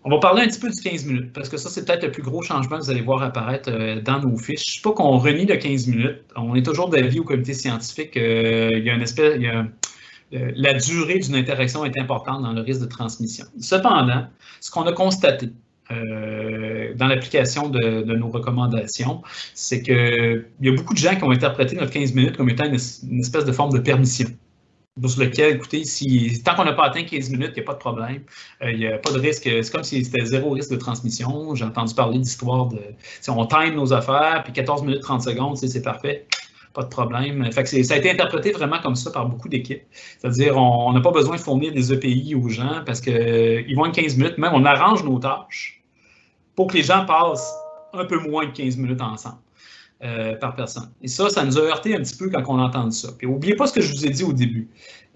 On va parler un petit peu du 15 minutes, parce que ça, c'est peut-être le plus gros changement que vous allez voir apparaître dans nos fiches. Je ne sais pas qu'on renie le 15 minutes. On est toujours d'avis au comité scientifique. La durée d'une interaction est importante dans le risque de transmission. Cependant, ce qu'on a constaté dans l'application de nos recommandations, c'est qu'il y a beaucoup de gens qui ont interprété notre 15 minutes comme étant une espèce de forme de permission. Sur lequel, écoutez, tant qu'on n'a pas atteint 15 minutes, il n'y a pas de problème. Il n'y a pas de risque. C'est comme si c'était 0 risque de transmission. J'ai entendu parler d'histoires on time nos affaires, puis 14 minutes 30 secondes, c'est parfait. Pas de problème. Fait que ça a été interprété vraiment comme ça par beaucoup d'équipes. C'est-à-dire, on n'a pas besoin de fournir des EPI aux gens parce qu'ils vont être 15 minutes. Même, on arrange nos tâches pour que les gens passent un peu moins de 15 minutes ensemble. Par personne. Et ça nous a heurté un petit peu quand on a entendu ça. Puis n'oubliez pas ce que je vous ai dit au début.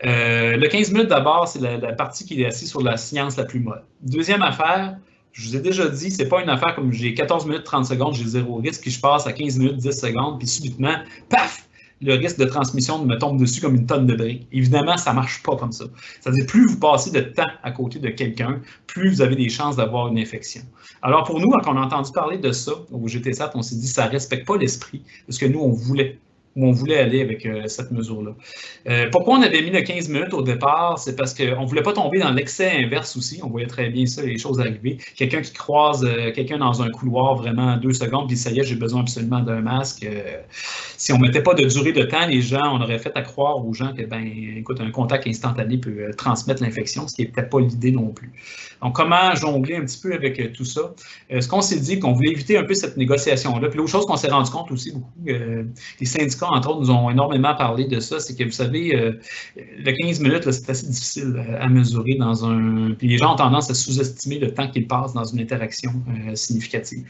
Le 15 minutes d'abord, c'est la partie qui est assise sur la science la plus molle. Deuxième affaire, je vous ai déjà dit, c'est pas une affaire comme j'ai 14 minutes 30 secondes, j'ai 0 risque, puis je passe à 15 minutes 10 secondes, puis subitement, paf! Le risque de transmission me tombe dessus comme une tonne de briques. Évidemment, ça ne marche pas comme ça. C'est-à-dire, plus vous passez de temps à côté de quelqu'un, plus vous avez des chances d'avoir une infection. Alors, pour nous, quand on a entendu parler de ça, au GTSAT, on s'est dit que ça ne respecte pas l'esprit de ce que nous, on voulait aller avec cette mesure-là. Pourquoi on avait mis le 15 minutes au départ? C'est parce qu'on ne voulait pas tomber dans l'excès inverse aussi. On voyait très bien ça, les choses arriver. Quelqu'un qui croise quelqu'un dans un couloir vraiment 2 secondes, puis ça y est, j'ai besoin absolument d'un masque. Si on ne mettait pas de durée de temps, les gens, on aurait fait à croire aux gens que, écoute, un contact instantané peut transmettre l'infection, ce qui n'est peut-être pas l'idée non plus. Donc, comment jongler un petit peu avec tout ça? Ce qu'on s'est dit, qu'on voulait éviter un peu cette négociation-là. Puis l'autre chose qu'on s'est rendu compte aussi beaucoup, les syndicats, entre autres, nous ont énormément parlé de ça, c'est que, vous savez, le 15 minutes, c'est assez difficile à mesurer dans un... Puis les gens ont tendance à sous-estimer le temps qu'ils passent dans une interaction significative.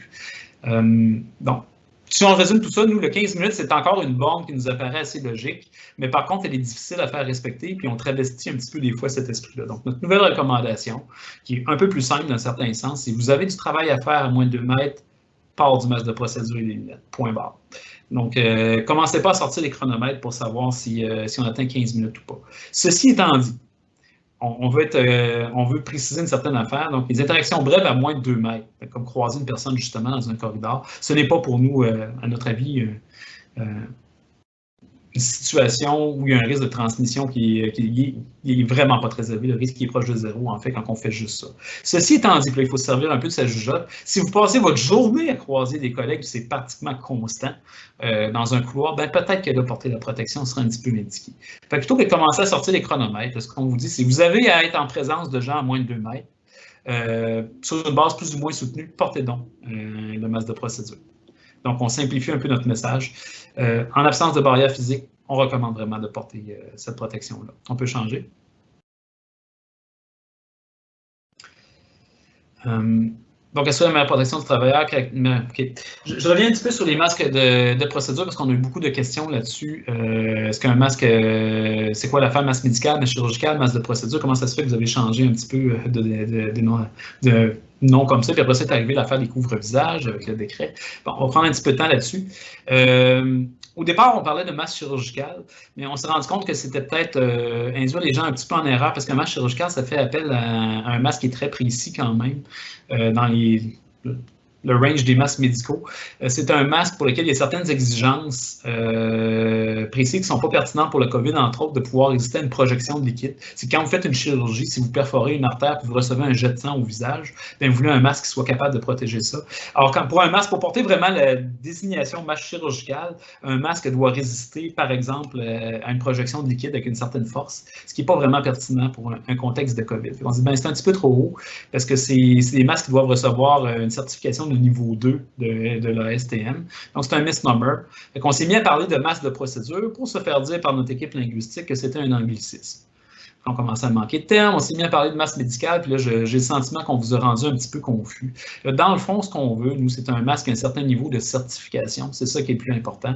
Donc, si on résume tout ça, nous, le 15 minutes, c'est encore une borne qui nous apparaît assez logique, mais par contre, elle est difficile à faire respecter, puis on travestit un petit peu des fois cet esprit-là. Donc, notre nouvelle recommandation, qui est un peu plus simple dans certains sens, c'est vous avez du travail à faire à moins de 2 mètres, port du masque de procédure et des lunettes, point barre. Donc, commencez pas à sortir les chronomètres pour savoir si on atteint 15 minutes ou pas. Ceci étant dit, on veut préciser une certaine affaire. Donc, les interactions brèves à moins de 2 mètres, comme croiser une personne justement dans un corridor, ce n'est pas pour nous, à notre avis, une situation où il y a un risque de transmission qui est vraiment pas très élevé, le risque qui est proche de 0, en fait, quand on fait juste ça. Ceci étant dit, il faut se servir un peu de sa jugeote. Si vous passez votre journée à croiser des collègues, c'est pratiquement constant dans un couloir, peut-être que de porter la protection sera un petit peu indiqué. Plutôt que de commencer à sortir les chronomètres, ce qu'on vous dit, c'est que vous avez à être en présence de gens à moins de 2 mètres, sur une base plus ou moins soutenue, portez donc le masque de procédure. Donc, on simplifie un peu notre message. En absence de barrière physique, on recommande vraiment de porter cette protection-là. On peut changer. Donc, assurer la meilleure protection du travailleur. Okay. Je reviens un petit peu sur les masques de procédure parce qu'on a eu beaucoup de questions là-dessus. Est-ce qu'un masque, c'est quoi l'affaire masque médical, masque chirurgical, masque de procédure? Comment ça se fait que vous avez changé un petit peu de nom comme ça? Puis après ça, est arrivé l'affaire des couvre-visages avec le décret. Bon, on va prendre un petit peu de temps là-dessus. Au départ, on parlait de masque chirurgical, mais on s'est rendu compte que c'était peut-être induire les gens un petit peu en erreur parce qu'un masque chirurgical, ça fait appel à un masque qui est très précis quand même dans le range des masques médicaux. C'est un masque pour lequel il y a certaines exigences précises qui ne sont pas pertinentes pour le COVID, entre autres, de pouvoir résister à une projection de liquide. C'est quand vous faites une chirurgie, si vous perforez une artère et vous recevez un jet de sang au visage, bien, vous voulez un masque qui soit capable de protéger ça. Alors, pour un masque, pour porter vraiment la désignation masque chirurgical, un masque doit résister, par exemple, à une projection de liquide avec une certaine force, ce qui n'est pas vraiment pertinent pour un contexte de COVID. On se dit, c'est un petit peu trop haut parce que c'est des masques qui doivent recevoir une certification de niveau 2 de la STM. Donc, c'est un misnomer. On s'est mis à parler de masque de procédure pour se faire dire par notre équipe linguistique que c'était un anglicisme. On commençait à manquer de termes, on s'est mis à parler de masque médical, puis là, j'ai le sentiment qu'on vous a rendu un petit peu confus. Dans le fond, ce qu'on veut, nous, c'est un masque à un certain niveau de certification. C'est ça qui est le plus important.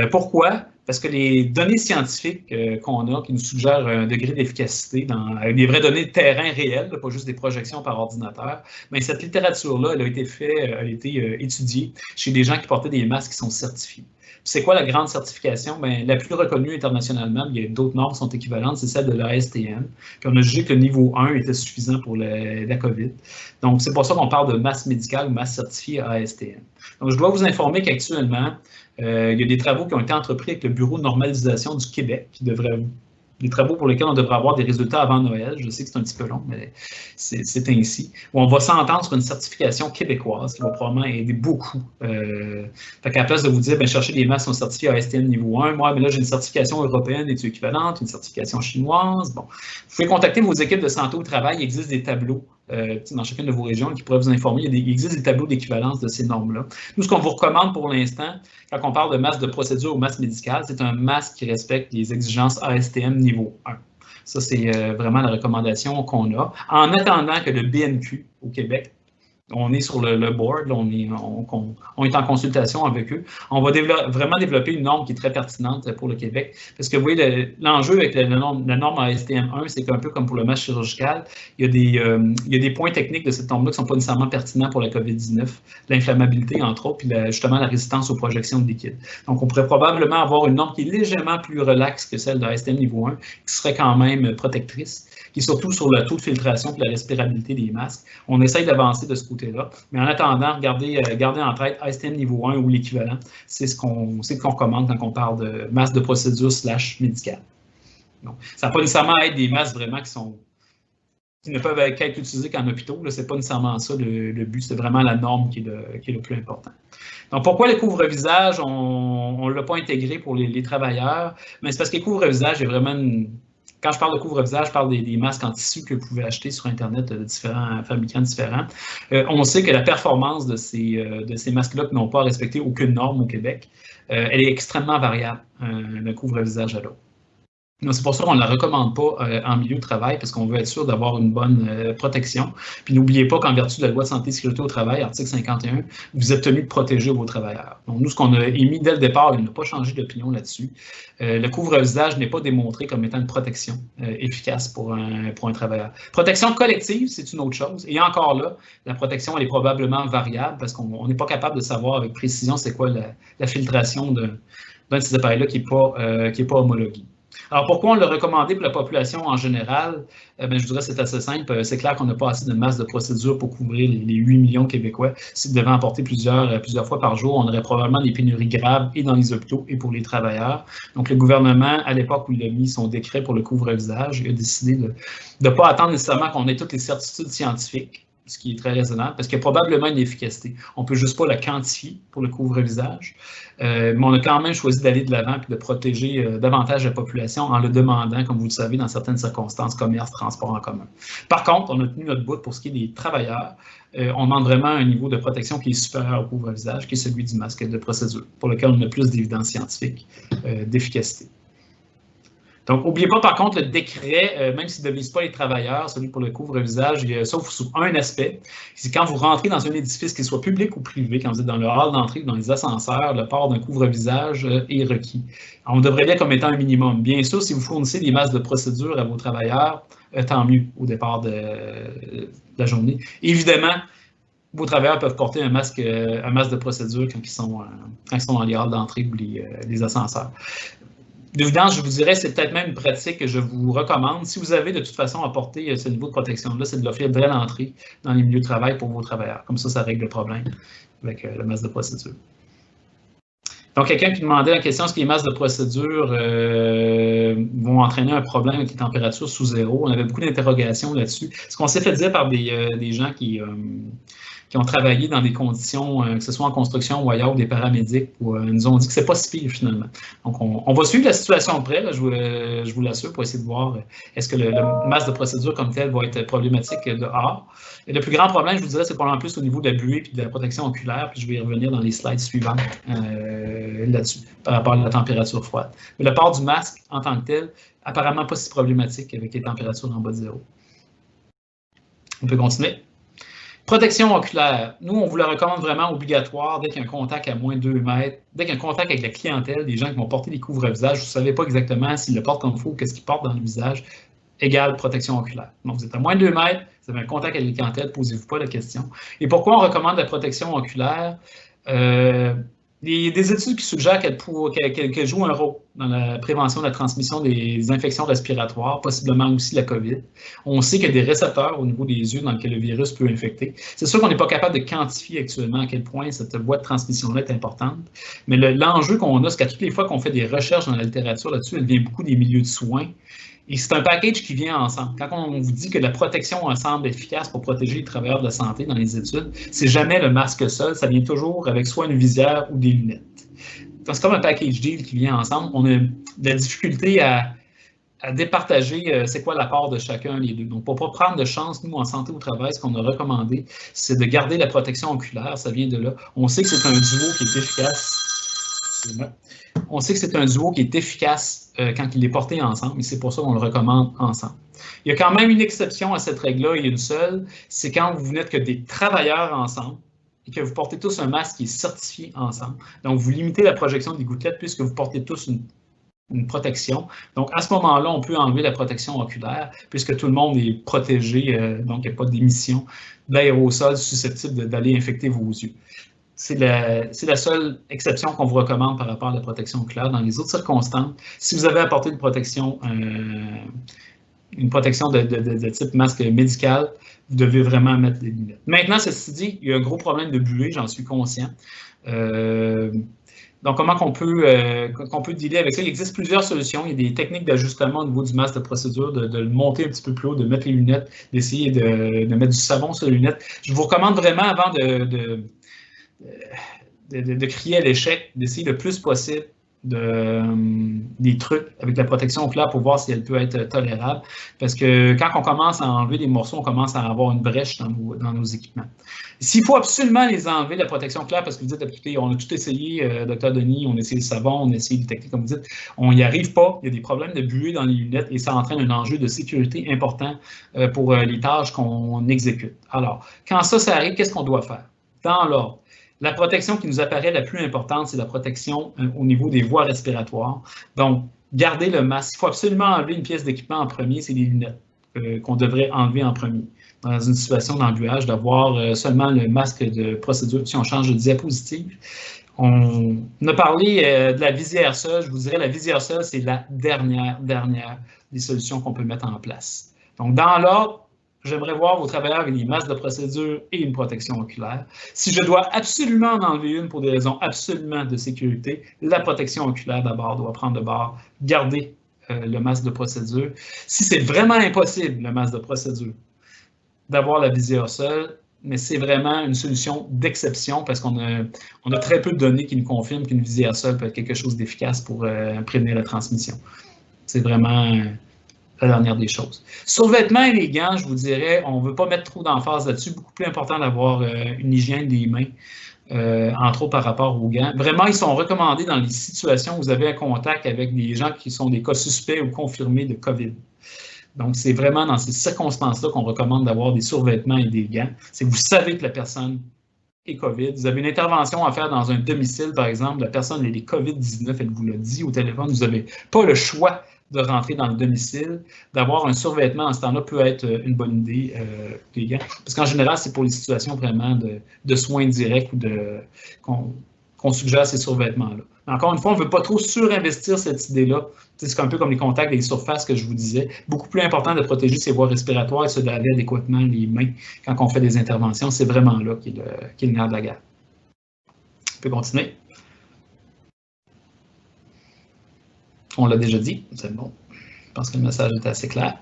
Pourquoi? Parce que les données scientifiques qu'on a, qui nous suggèrent un degré d'efficacité avec des vraies données de terrain réelles, pas juste des projections par ordinateur, bien, cette littérature-là, elle a été étudiée chez des gens qui portaient des masques qui sont certifiés. C'est quoi la grande certification? Bien, la plus reconnue internationalement, il y a d'autres normes qui sont équivalentes, c'est celle de l'ASTM. Puis on a jugé que le niveau 1 était suffisant pour la COVID. Donc, c'est pour ça qu'on parle de masque médical ou masque certifié ASTM. Donc, je dois vous informer qu'actuellement, il y a des travaux qui ont été entrepris avec le Bureau de normalisation du Québec, des travaux pour lesquels on devrait avoir des résultats avant Noël. Je sais que c'est un petit peu long, mais c'est ainsi. Où on va s'entendre sur une certification québécoise qui va probablement aider beaucoup. Fait qu'à la place de vous dire, cherchez des masques qui sont certifiés à STM niveau 1, moi, mais là, j'ai une certification européenne est équivalente, une certification chinoise. Bon. Vous pouvez contacter vos équipes de santé au travail. Il existe des tableaux dans chacune de vos régions qui pourraient vous informer. Il existe des tableaux d'équivalence de ces normes-là. Nous, ce qu'on vous recommande pour l'instant, quand on parle de masque de procédure ou masque médical, c'est un masque qui respecte les exigences ASTM niveau 1. Ça, c'est vraiment la recommandation qu'on a. En attendant que le BNQ au Québec, on est sur le board, on est en consultation avec eux. On va vraiment développer une norme qui est très pertinente pour le Québec. Parce que vous voyez, l'enjeu avec la norme ASTM1, c'est qu'un peu comme pour le masque chirurgical, il y a des points techniques de cette norme-là qui ne sont pas nécessairement pertinents pour la COVID-19, l'inflammabilité, entre autres, puis justement la résistance aux projections de liquide. Donc, on pourrait probablement avoir une norme qui est légèrement plus relaxe que celle de ASTM niveau 1, qui serait quand même protectrice, qui est surtout sur le taux de filtration et la respirabilité des masques. On essaye d'avancer de ce côté-là. Mais en attendant, gardez en tête ASTM niveau 1 ou l'équivalent. C'est ce qu'on recommande quand on parle de masque de procédure / médical. Donc, ça ne va pas nécessairement être des masques vraiment qui ne peuvent être utilisés qu'en hôpitaux. Ce n'est pas nécessairement ça le but. C'est vraiment la norme qui est le plus important. Donc, pourquoi le couvre-visage, on ne l'a pas intégré pour les travailleurs? Mais c'est parce que le couvre-visage est vraiment Quand je parle de couvre-visage, je parle des masques en tissu que vous pouvez acheter sur Internet de différents fabricants différents. On sait que la performance de ces masques-là qui n'ont pas respecté aucune norme au Québec, elle est extrêmement variable d'un couvre-visage à l'autre. C'est pour ça qu'on ne la recommande pas en milieu de travail, parce qu'on veut être sûr d'avoir une bonne protection. Puis n'oubliez pas qu'en vertu de la loi de santé et sécurité au travail, article 51, vous êtes tenu de protéger vos travailleurs. Donc nous, ce qu'on a émis dès le départ, il n'a pas changé d'opinion là-dessus. Le couvre-visage n'est pas démontré comme étant une protection efficace pour un travailleur. Protection collective, c'est une autre chose. Et encore là, la protection, elle est probablement variable, parce qu'on n'est pas capable de savoir avec précision c'est quoi la filtration d'un de ces appareils-là qui n'est pas homologué. Alors, pourquoi on l'a recommandé pour la population en général? Je dirais que c'est assez simple. C'est clair qu'on n'a pas assez de masse de procédures pour couvrir les 8 millions québécois. S'ils devaient en porter plusieurs fois par jour, on aurait probablement des pénuries graves et dans les hôpitaux et pour les travailleurs. Donc, le gouvernement, à l'époque où il a mis son décret pour le couvre-visage, il a décidé de ne pas attendre nécessairement qu'on ait toutes les certitudes scientifiques, ce qui est très raisonnable, parce qu'il y a probablement une efficacité. On ne peut juste pas la quantifier pour le couvre-visage, mais on a quand même choisi d'aller de l'avant et de protéger davantage la population en le demandant, comme vous le savez, dans certaines circonstances, commerce, transport en commun. Par contre, on a tenu notre bout pour ce qui est des travailleurs. On demande vraiment un niveau de protection qui est supérieur au couvre-visage, qui est celui du masque de procédure, pour lequel on a plus d'évidence scientifique d'efficacité. Donc, n'oubliez pas, par contre, le décret, même s'il ne vise pas les travailleurs, celui pour le couvre-visage, sauf sous un aspect, c'est quand vous rentrez dans un édifice, qu'il soit public ou privé, quand vous êtes dans le hall d'entrée ou dans les ascenseurs, le port d'un couvre-visage est requis. On devrait bien comme étant un minimum. Bien sûr, si vous fournissez des masques de procédure à vos travailleurs, tant mieux au départ de la journée. Évidemment, vos travailleurs peuvent porter un masque de procédure quand ils sont dans les halls d'entrée ou les ascenseurs. D'évidence, je vous dirais, c'est peut-être même une pratique que je vous recommande. Si vous avez de toute façon apporté ce niveau de protection-là, c'est de l'offrir dès l'entrée dans les milieux de travail pour vos travailleurs. Comme ça règle le problème avec le masque de procédure. Donc, quelqu'un qui demandait la question, est-ce que les masques de procédure vont entraîner un problème avec les températures sous zéro? On avait beaucoup d'interrogations là-dessus. Ce qu'on s'est fait dire par des gens qui ont travaillé dans des conditions, que ce soit en construction ou ailleurs, des paramédics, où nous ont dit que c'est pas si pire finalement. Donc, on va suivre la situation de près, là, je vous l'assure, pour essayer de voir est-ce que le masque de procédure comme tel va être problématique dehors. Et le plus grand problème, je vous dirais, c'est probablement plus au niveau de la buée et de la protection oculaire, puis je vais y revenir dans les slides suivantes là-dessus, par rapport à la température froide. Mais le port du masque, en tant que tel, apparemment pas si problématique avec les températures en bas de zéro. On peut continuer. Protection oculaire. Nous, on vous la recommande vraiment obligatoire dès qu'il y a un contact à moins de 2 mètres, dès qu'il y a un contact avec la clientèle, des gens qui vont porter des couvre-visages, vous ne savez pas exactement s'ils le portent comme il faut ou qu'est-ce qu'ils portent dans le visage, égale protection oculaire. Donc, vous êtes à moins de 2 mètres, vous avez un contact avec la clientèle, posez-vous pas la question. Et pourquoi on recommande la protection oculaire? Il y a des études qui suggèrent qu'elle joue un rôle dans la prévention de la transmission des infections respiratoires, possiblement aussi la COVID. On sait qu'il y a des récepteurs au niveau des yeux dans lesquels le virus peut infecter. C'est sûr qu'on n'est pas capable de quantifier actuellement à quel point cette voie de transmission-là est importante, mais l'enjeu qu'on a, c'est qu'à toutes les fois qu'on fait des recherches dans la littérature là-dessus, elle vient beaucoup des milieux de soins. Et c'est un package qui vient ensemble. Quand on vous dit que la protection ensemble est efficace pour protéger les travailleurs de la santé dans les études, c'est jamais le masque seul, ça vient toujours avec soit une visière ou des lunettes. C'est comme un package deal qui vient ensemble. On a de la difficulté à départager c'est quoi l'apport de chacun des deux. Donc, pour ne pas prendre de chance, nous, en santé au travail, ce qu'on a recommandé, c'est de garder la protection oculaire, ça vient de là. On sait que c'est un duo qui est efficace. On sait que c'est un duo qui est efficace quand il est porté ensemble, et c'est pour ça qu'on le recommande ensemble. Il y a quand même une exception à cette règle-là, et une seule, c'est quand vous n'êtes que des travailleurs ensemble et que vous portez tous un masque qui est certifié ensemble. Donc, vous limitez la projection des gouttelettes puisque vous portez tous une protection. Donc, à ce moment-là, on peut enlever la protection oculaire puisque tout le monde est protégé, donc il n'y a pas d'émission d'aérosol susceptible d'aller infecter vos yeux. C'est la seule exception qu'on vous recommande par rapport à la protection oculaire. Dans les autres circonstances, si vous avez apporté une protection de type masque médical, vous devez vraiment mettre des lunettes. Maintenant, ceci dit, il y a un gros problème de buée, j'en suis conscient. Donc, comment qu'on peut dealer avec ça? Il existe plusieurs solutions. Il y a des techniques d'ajustement au niveau du masque de procédure, de le monter un petit peu plus haut, de mettre les lunettes, d'essayer de mettre du savon sur les lunettes. Je vous recommande vraiment, avant de crier à l'échec, d'essayer le plus possible des trucs avec la protection oculaire pour voir si elle peut être tolérable. Parce que quand on commence à enlever les morceaux, on commence à avoir une brèche dans nos équipements. S'il faut absolument les enlever, la protection oculaire, parce que vous dites, écoutez, on a tout essayé, Dr. Denis, on a essayé le savon, on a essayé les techniques, comme vous dites, on n'y arrive pas, il y a des problèmes de buée dans les lunettes et ça entraîne un enjeu de sécurité important pour les tâches qu'on exécute. Alors, quand ça arrive, qu'est-ce qu'on doit faire? Dans l'ordre. La protection qui nous apparaît la plus importante, c'est la protection au niveau des voies respiratoires. Donc, gardez le masque. Il faut absolument enlever une pièce d'équipement en premier, c'est les lunettes qu'on devrait enlever en premier. Dans une situation d'embuage, d'avoir seulement le masque de procédure. Si on change de diapositive, on a parlé de la visière seule. Je vous dirais, la visière seule, c'est la dernière des solutions qu'on peut mettre en place. Donc, dans l'ordre, j'aimerais voir vos travailleurs avec des masques de procédure et une protection oculaire. Si je dois absolument en enlever une pour des raisons absolument de sécurité, la protection oculaire d'abord doit prendre de bord, garder le masque de procédure. Si c'est vraiment impossible, le masque de procédure, d'avoir la visière seule, mais c'est vraiment une solution d'exception parce qu'on a très peu de données qui nous confirment qu'une visière seule peut être quelque chose d'efficace pour prévenir la transmission. C'est vraiment la dernière des choses. Sur le vêtement et les gants, je vous dirais, on ne veut pas mettre trop d'emphase là-dessus. Beaucoup plus important d'avoir une hygiène des mains, entre autres par rapport aux gants. Vraiment, ils sont recommandés dans les situations où vous avez un contact avec des gens qui sont des cas suspects ou confirmés de COVID. Donc, c'est vraiment dans ces circonstances-là qu'on recommande d'avoir des survêtements et des gants. C'est que vous savez que la personne est COVID. Vous avez une intervention à faire dans un domicile, par exemple, la personne elle est COVID-19, elle vous l'a dit au téléphone, vous n'avez pas le choix de rentrer dans le domicile, d'avoir un survêtement en ce temps-là peut être une bonne idée, les gants. Parce qu'en général, c'est pour les situations vraiment de soins directs ou qu'on suggère ces survêtements-là. Encore une fois, on ne veut pas trop surinvestir cette idée-là. C'est un peu comme les contacts des surfaces que je vous disais. Beaucoup plus important de protéger ses voies respiratoires et se laver adéquatement les mains quand on fait des interventions. C'est vraiment là qui est le nerf de la guerre. On peut continuer. On l'a déjà dit, c'est bon. Je pense que le message est assez clair.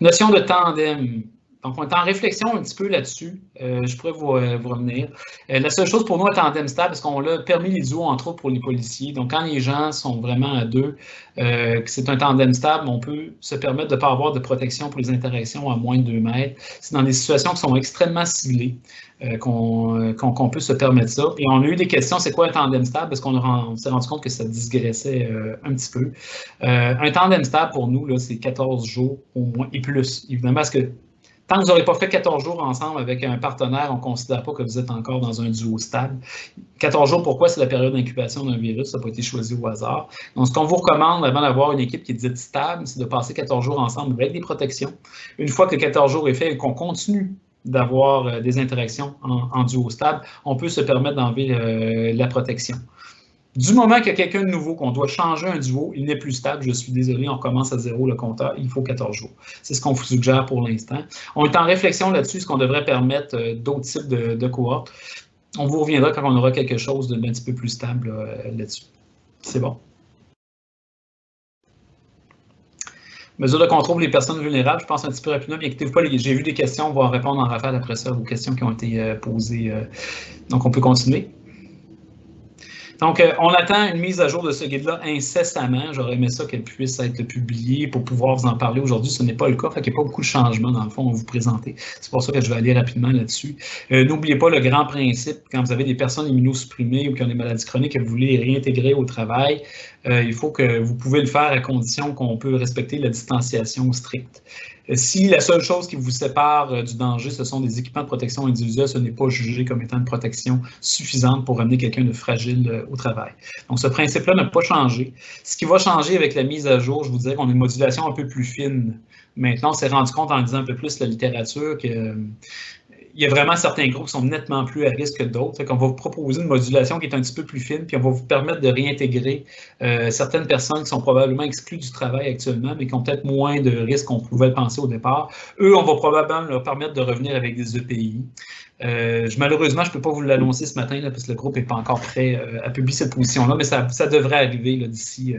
Notion de tandem. Donc, on est en réflexion un petit peu là-dessus. Je pourrais vous revenir. La seule chose pour nous, à tandem stable, parce qu'on l'a permis les duos, entre autres, pour les policiers. Donc, quand les gens sont vraiment à deux, que c'est un tandem stable, on peut se permettre de ne pas avoir de protection pour les interactions à moins de 2 mètres. C'est dans des situations qui sont extrêmement ciblées qu'on peut se permettre ça. Et on a eu des questions, c'est quoi un tandem stable? Parce qu'on s'est rendu compte que ça digressait un petit peu. Un tandem stable, pour nous, c'est 14 jours au moins et plus. Évidemment, parce que tant que vous n'aurez pas fait 14 jours ensemble avec un partenaire, on ne considère pas que vous êtes encore dans un duo stable. 14 jours, pourquoi? C'est la période d'incubation d'un virus, ça n'a pas été choisi au hasard. Donc, ce qu'on vous recommande avant d'avoir une équipe qui est dite stable, c'est de passer 14 jours ensemble avec des protections. Une fois que 14 jours est fait et qu'on continue d'avoir des interactions en duo stable, on peut se permettre d'enlever la protection. Du moment qu'il y a quelqu'un de nouveau, qu'on doit changer un duo, il n'est plus stable, je suis désolé, on commence à zéro le compteur, il faut 14 jours. C'est ce qu'on vous suggère pour l'instant. On est en réflexion là-dessus, ce qu'on devrait permettre d'autres types de cohortes. On vous reviendra quand on aura quelque chose d'un petit peu plus stable là-dessus. C'est bon. Mesure de contrôle pour les personnes vulnérables, je pense un petit peu rapidement, mais écoutez-vous pas, j'ai vu des questions, on va répondre en rafale après ça aux questions qui ont été posées. Donc, on peut continuer. Donc, on attend une mise à jour de ce guide-là incessamment. J'aurais aimé ça qu'elle puisse être publiée pour pouvoir vous en parler aujourd'hui. Ce n'est pas le cas, fait qu'il n'y a pas beaucoup de changements, dans le fond, à vous présenter. C'est pour ça que je vais aller rapidement là-dessus. N'oubliez pas le grand principe, quand vous avez des personnes immunosupprimées ou qui ont des maladies chroniques et que vous voulez les réintégrer au travail, il faut que vous pouvez le faire à condition qu'on peut respecter la distanciation stricte. Si la seule chose qui vous sépare du danger, ce sont des équipements de protection individuelle, ce n'est pas jugé comme étant une protection suffisante pour amener quelqu'un de fragile au travail. Donc, ce principe-là n'a pas changé. Ce qui va changer avec la mise à jour, je vous dirais qu'on a une modulation un peu plus fine. Maintenant, on s'est rendu compte en lisant un peu plus la littérature que il y a vraiment certains groupes qui sont nettement plus à risque que d'autres. On va vous proposer une modulation qui est un petit peu plus fine, puis on va vous permettre de réintégrer certaines personnes qui sont probablement exclues du travail actuellement, mais qui ont peut-être moins de risques qu'on pouvait le penser au départ. Eux, on va probablement leur permettre de revenir avec des EPI. Malheureusement, je ne peux pas vous l'annoncer ce matin là, parce que le groupe n'est pas encore prêt à publier cette position-là, mais ça devrait arriver d'ici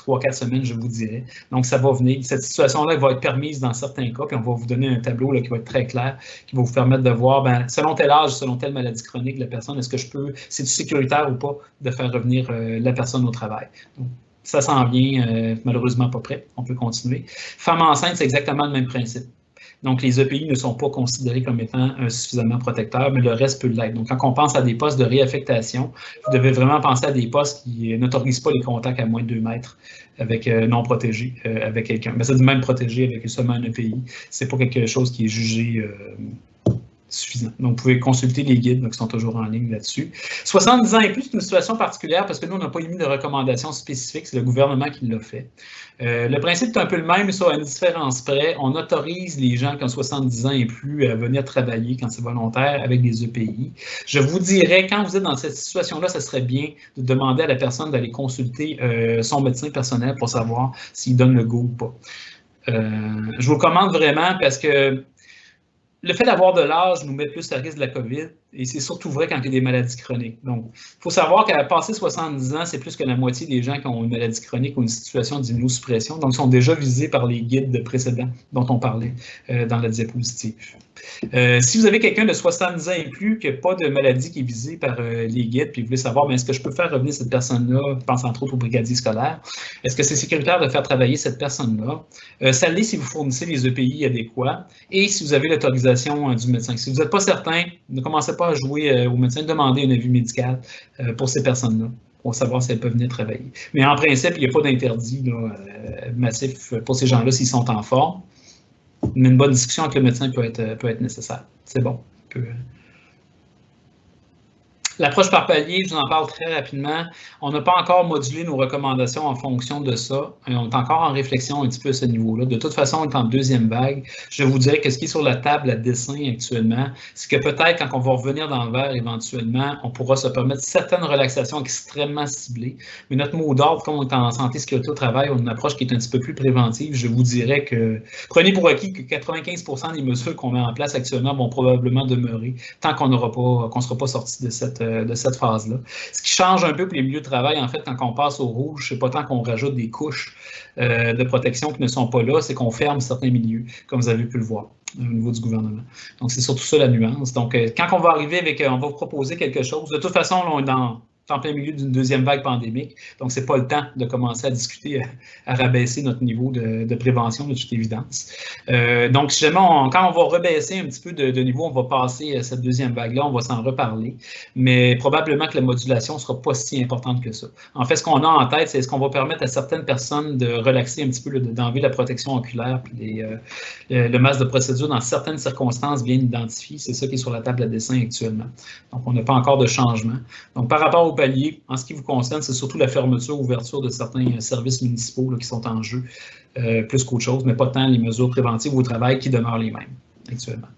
3-4 semaines, je vous dirais. Donc, ça va venir. Cette situation-là va être permise dans certains cas, puis on va vous donner un tableau là, qui va être très clair, qui va vous permettre de voir, selon tel âge, selon telle maladie chronique, la personne, est-ce que c'est sécuritaire ou pas de faire revenir la personne au travail. Donc, ça s'en vient, malheureusement pas prêt. On peut continuer. Femme enceinte, c'est exactement le même principe. Donc, les EPI ne sont pas considérés comme étant suffisamment protecteurs, mais le reste peut l'être. Donc, quand on pense à des postes de réaffectation, vous devez vraiment penser à des postes qui n'autorisent pas les contacts à moins de 2 mètres avec non protégés avec quelqu'un. Mais c'est de même protégé avec seulement un EPI. Ce n'est pas quelque chose qui est jugé suffisant. Donc, vous pouvez consulter les guides qui sont toujours en ligne là-dessus. 70 ans et plus, c'est une situation particulière parce que nous, on n'a pas émis de recommandations spécifiques. C'est le gouvernement qui l'a fait. Le principe est un peu le même, soit à une différence près. On autorise les gens qui ont 70 ans et plus à venir travailler quand c'est volontaire avec des EPI. Je vous dirais, quand vous êtes dans cette situation-là, ça serait bien de demander à la personne d'aller consulter son médecin personnel pour savoir s'il donne le go ou pas. Je vous le recommande vraiment parce que le fait d'avoir de l'âge nous met plus à risque de la COVID et c'est surtout vrai quand il y a des maladies chroniques. Donc, il faut savoir qu'à passer 70 ans, c'est plus que la moitié des gens qui ont une maladie chronique ou une situation d'immunosuppression, donc ils sont déjà visés par les guides précédents dont on parlait dans la diapositive. Si vous avez quelqu'un de 70 ans et plus qui n'a pas de maladie qui est visée par les guides, puis vous voulez savoir, est-ce que je peux faire revenir cette personne-là, je pense entre autres au brigadier scolaire, est-ce que c'est sécuritaire de faire travailler cette personne-là? Ça l'est si vous fournissez les EPI adéquats et si vous avez l'autorisation du médecin. Si vous n'êtes pas certain, ne commencez pas à jouer au médecin, demandez un avis médical pour ces personnes-là, pour savoir si elles peuvent venir travailler. Mais en principe, il n'y a pas d'interdit massif pour ces gens-là s'ils sont en forme. Mais une bonne discussion avec le médecin peut être nécessaire. C'est bon. L'approche par palier, je vous en parle très rapidement. On n'a pas encore modulé nos recommandations en fonction de ça. On est encore en réflexion un petit peu à ce niveau-là. De toute façon, on est en deuxième vague. Je vous dirais que ce qui est sur la table à dessin actuellement, c'est que peut-être quand on va revenir dans le vert éventuellement, on pourra se permettre certaines relaxations extrêmement ciblées. Mais notre mot d'ordre, comme on est en santé sécurité au travail, on a une approche qui est un petit peu plus préventive. Je vous dirais que prenez pour acquis que 95% des mesures qu'on met en place actuellement vont probablement demeurer tant qu'on ne sera pas sorti de cette phase-là. Ce qui change un peu pour les milieux de travail, en fait, quand on passe au rouge, c'est pas tant qu'on rajoute des couches de protection qui ne sont pas là, c'est qu'on ferme certains milieux, comme vous avez pu le voir au niveau du gouvernement. Donc, c'est surtout ça la nuance. Donc, quand on va arriver avec, on va vous proposer quelque chose, de toute façon, là, on est en plein milieu d'une deuxième vague pandémique. Donc, ce n'est pas le temps de commencer à discuter, à rabaisser notre niveau de prévention, de toute évidence. Donc, si jamais quand on va rebaisser un petit peu de niveau, on va passer cette deuxième vague-là, on va s'en reparler. Mais probablement que la modulation ne sera pas si importante que ça. En fait, ce qu'on a en tête, c'est est-ce qu'on va permettre à certaines personnes de relaxer un petit peu, d'enlever la protection oculaire puis le masque de procédure dans certaines circonstances bien identifiées. C'est ça qui est sur la table à dessin actuellement. Donc, on n'a pas encore de changement. Donc, par rapport au palier, en ce qui vous concerne, c'est surtout la fermeture, ouverture de certains services municipaux là, qui sont en jeu, plus qu'autre chose, mais pas tant les mesures préventives au travail qui demeurent les mêmes actuellement.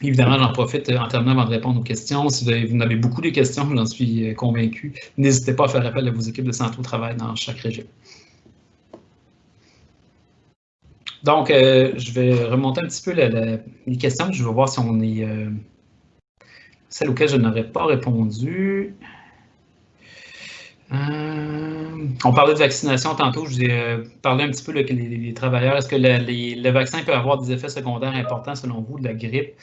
Évidemment, j'en profite en terminant avant de répondre aux questions. Si vous en avez beaucoup de questions, j'en suis convaincu, n'hésitez pas à faire appel à vos équipes de santé au travail dans chaque région. Donc, je vais remonter un petit peu les questions. Je vais voir si on est... celle auquel je n'aurais pas répondu. On parlait de vaccination tantôt. Je vous ai parlé un petit peu que les travailleurs. Est-ce que le vaccin peut avoir des effets secondaires importants selon vous de la grippe?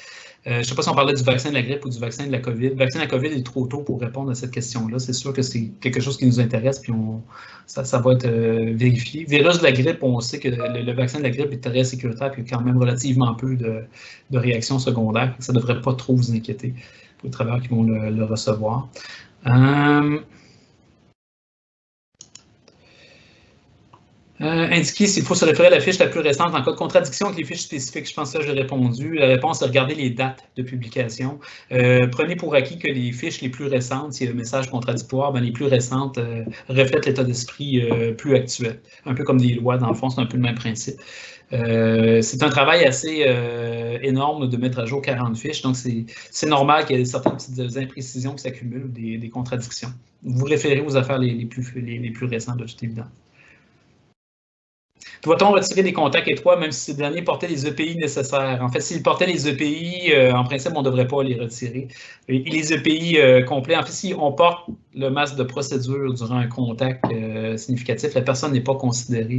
Je ne sais pas si on parlait du vaccin de la grippe ou du vaccin de la COVID. Le vaccin de la COVID est trop tôt pour répondre à cette question-là. C'est sûr que c'est quelque chose qui nous intéresse, puis ça va être vérifié. Virus de la grippe, on sait que le vaccin de la grippe est très sécuritaire, puis il y a quand même relativement peu de réactions secondaires. Ça ne devrait pas trop vous inquiéter pour les travailleurs qui vont le recevoir. Indiquer s'il faut se référer à la fiche la plus récente en cas de contradiction avec les fiches spécifiques. Je pense que ça, j'ai répondu. La réponse, c'est regarder les dates de publication. Prenez pour acquis que les fiches les plus récentes, s'il y a un message contradictoire, les plus récentes reflètent l'état d'esprit plus actuel. Un peu comme des lois, dans le fond, c'est un peu le même principe. C'est un travail assez énorme de mettre à jour 40 fiches, donc c'est normal qu'il y ait certaines petites imprécisions qui s'accumulent ou des contradictions. Vous référez aux affaires les plus récentes, de toute évidence. Doit-on retirer des contacts étroits, même si ces derniers portaient les EPI nécessaires? En fait, s'ils portaient les EPI, en principe, on ne devrait pas les retirer. Et les EPI complets, en fait, si on porte le masque de procédure durant un contact significatif, la personne n'est pas considérée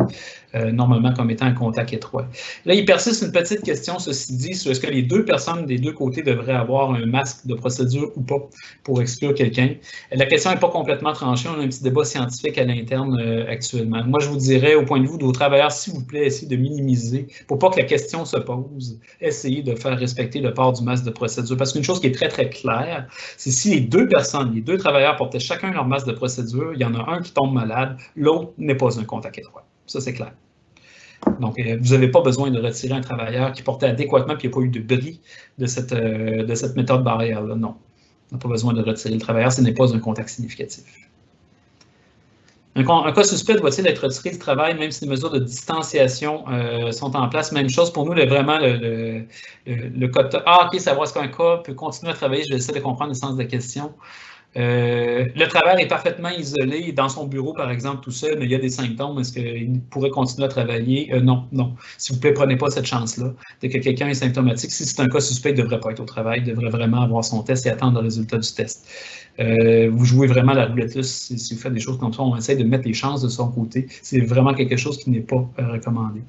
normalement comme étant un contact étroit. Là, il persiste une petite question, ceci dit, sur est-ce que les deux personnes des deux côtés devraient avoir un masque de procédure ou pas pour exclure quelqu'un. La question n'est pas complètement tranchée, on a un petit débat scientifique à l'interne actuellement. Moi, je vous dirais, au point de vue de vos travailleurs, s'il vous plaît, essayez de minimiser, pour pas que la question se pose, essayez de faire respecter le port du masque de procédure. Parce qu'une chose qui est très, très claire, c'est si les deux personnes, les deux travailleurs portaient chacun leur masque de procédure, il y en a un qui tombe malade, l'autre n'est pas un contact étroit. Ça, c'est clair. Donc, vous n'avez pas besoin de retirer un travailleur qui portait adéquatement et qui n'a pas eu de bris de cette méthode barrière-là. Non. On n'a pas besoin de retirer le travailleur, ce n'est pas un contact significatif. Un cas suspect doit-il être retiré du travail, même si les mesures de distanciation sont en place? Même chose pour nous, vraiment, le cas... Ah, OK, savoir est-ce qu'un cas peut continuer à travailler, je vais essayer de comprendre le sens de la question. Le travailleur est parfaitement isolé dans son bureau, par exemple, tout seul, mais il y a des symptômes. Est-ce qu'il pourrait continuer à travailler? Non, non. S'il vous plaît, prenez pas cette chance-là. Dès que quelqu'un est symptomatique, si c'est un cas suspect, il ne devrait pas être au travail. Il devrait vraiment avoir son test et attendre le résultat du test. Vous jouez vraiment la roulette russe si vous faites des choses comme ça. On essaie de mettre les chances de son côté. C'est vraiment quelque chose qui n'est pas recommandé.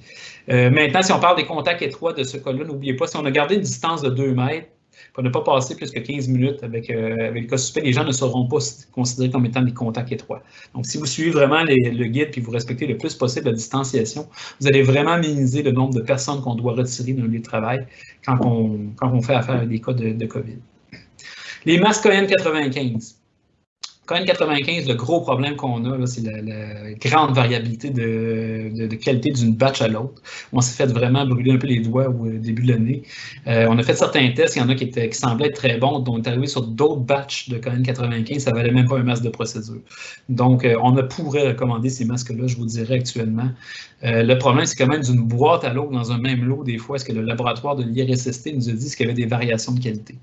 Maintenant, si on parle des contacts étroits de ce cas-là, n'oubliez pas, si on a gardé une distance de 2 mètres, pour ne pas passer plus que 15 minutes avec le cas suspect, les gens ne seront pas considérés comme étant des contacts étroits. Donc, si vous suivez vraiment le guide et vous respectez le plus possible la distanciation, vous allez vraiment minimiser le nombre de personnes qu'on doit retirer d'un lieu de travail quand on fait affaire avec des cas de COVID. Les masques KN95. KN95, le gros problème qu'on a, c'est la grande variabilité de qualité d'une batch à l'autre. On s'est fait vraiment brûler un peu les doigts au début de l'année. On a fait certains tests, il y en a qui semblaient être très bons, dont on est arrivé sur d'autres batchs de KN95, ça ne valait même pas un masque de procédure. Donc, on ne pourrait recommander ces masques-là, je vous dirais actuellement. Le problème, c'est quand même d'une boîte à l'autre, dans un même lot, des fois, est-ce que le laboratoire de l'IRSST nous a dit qu'il y avait des variations de qualité.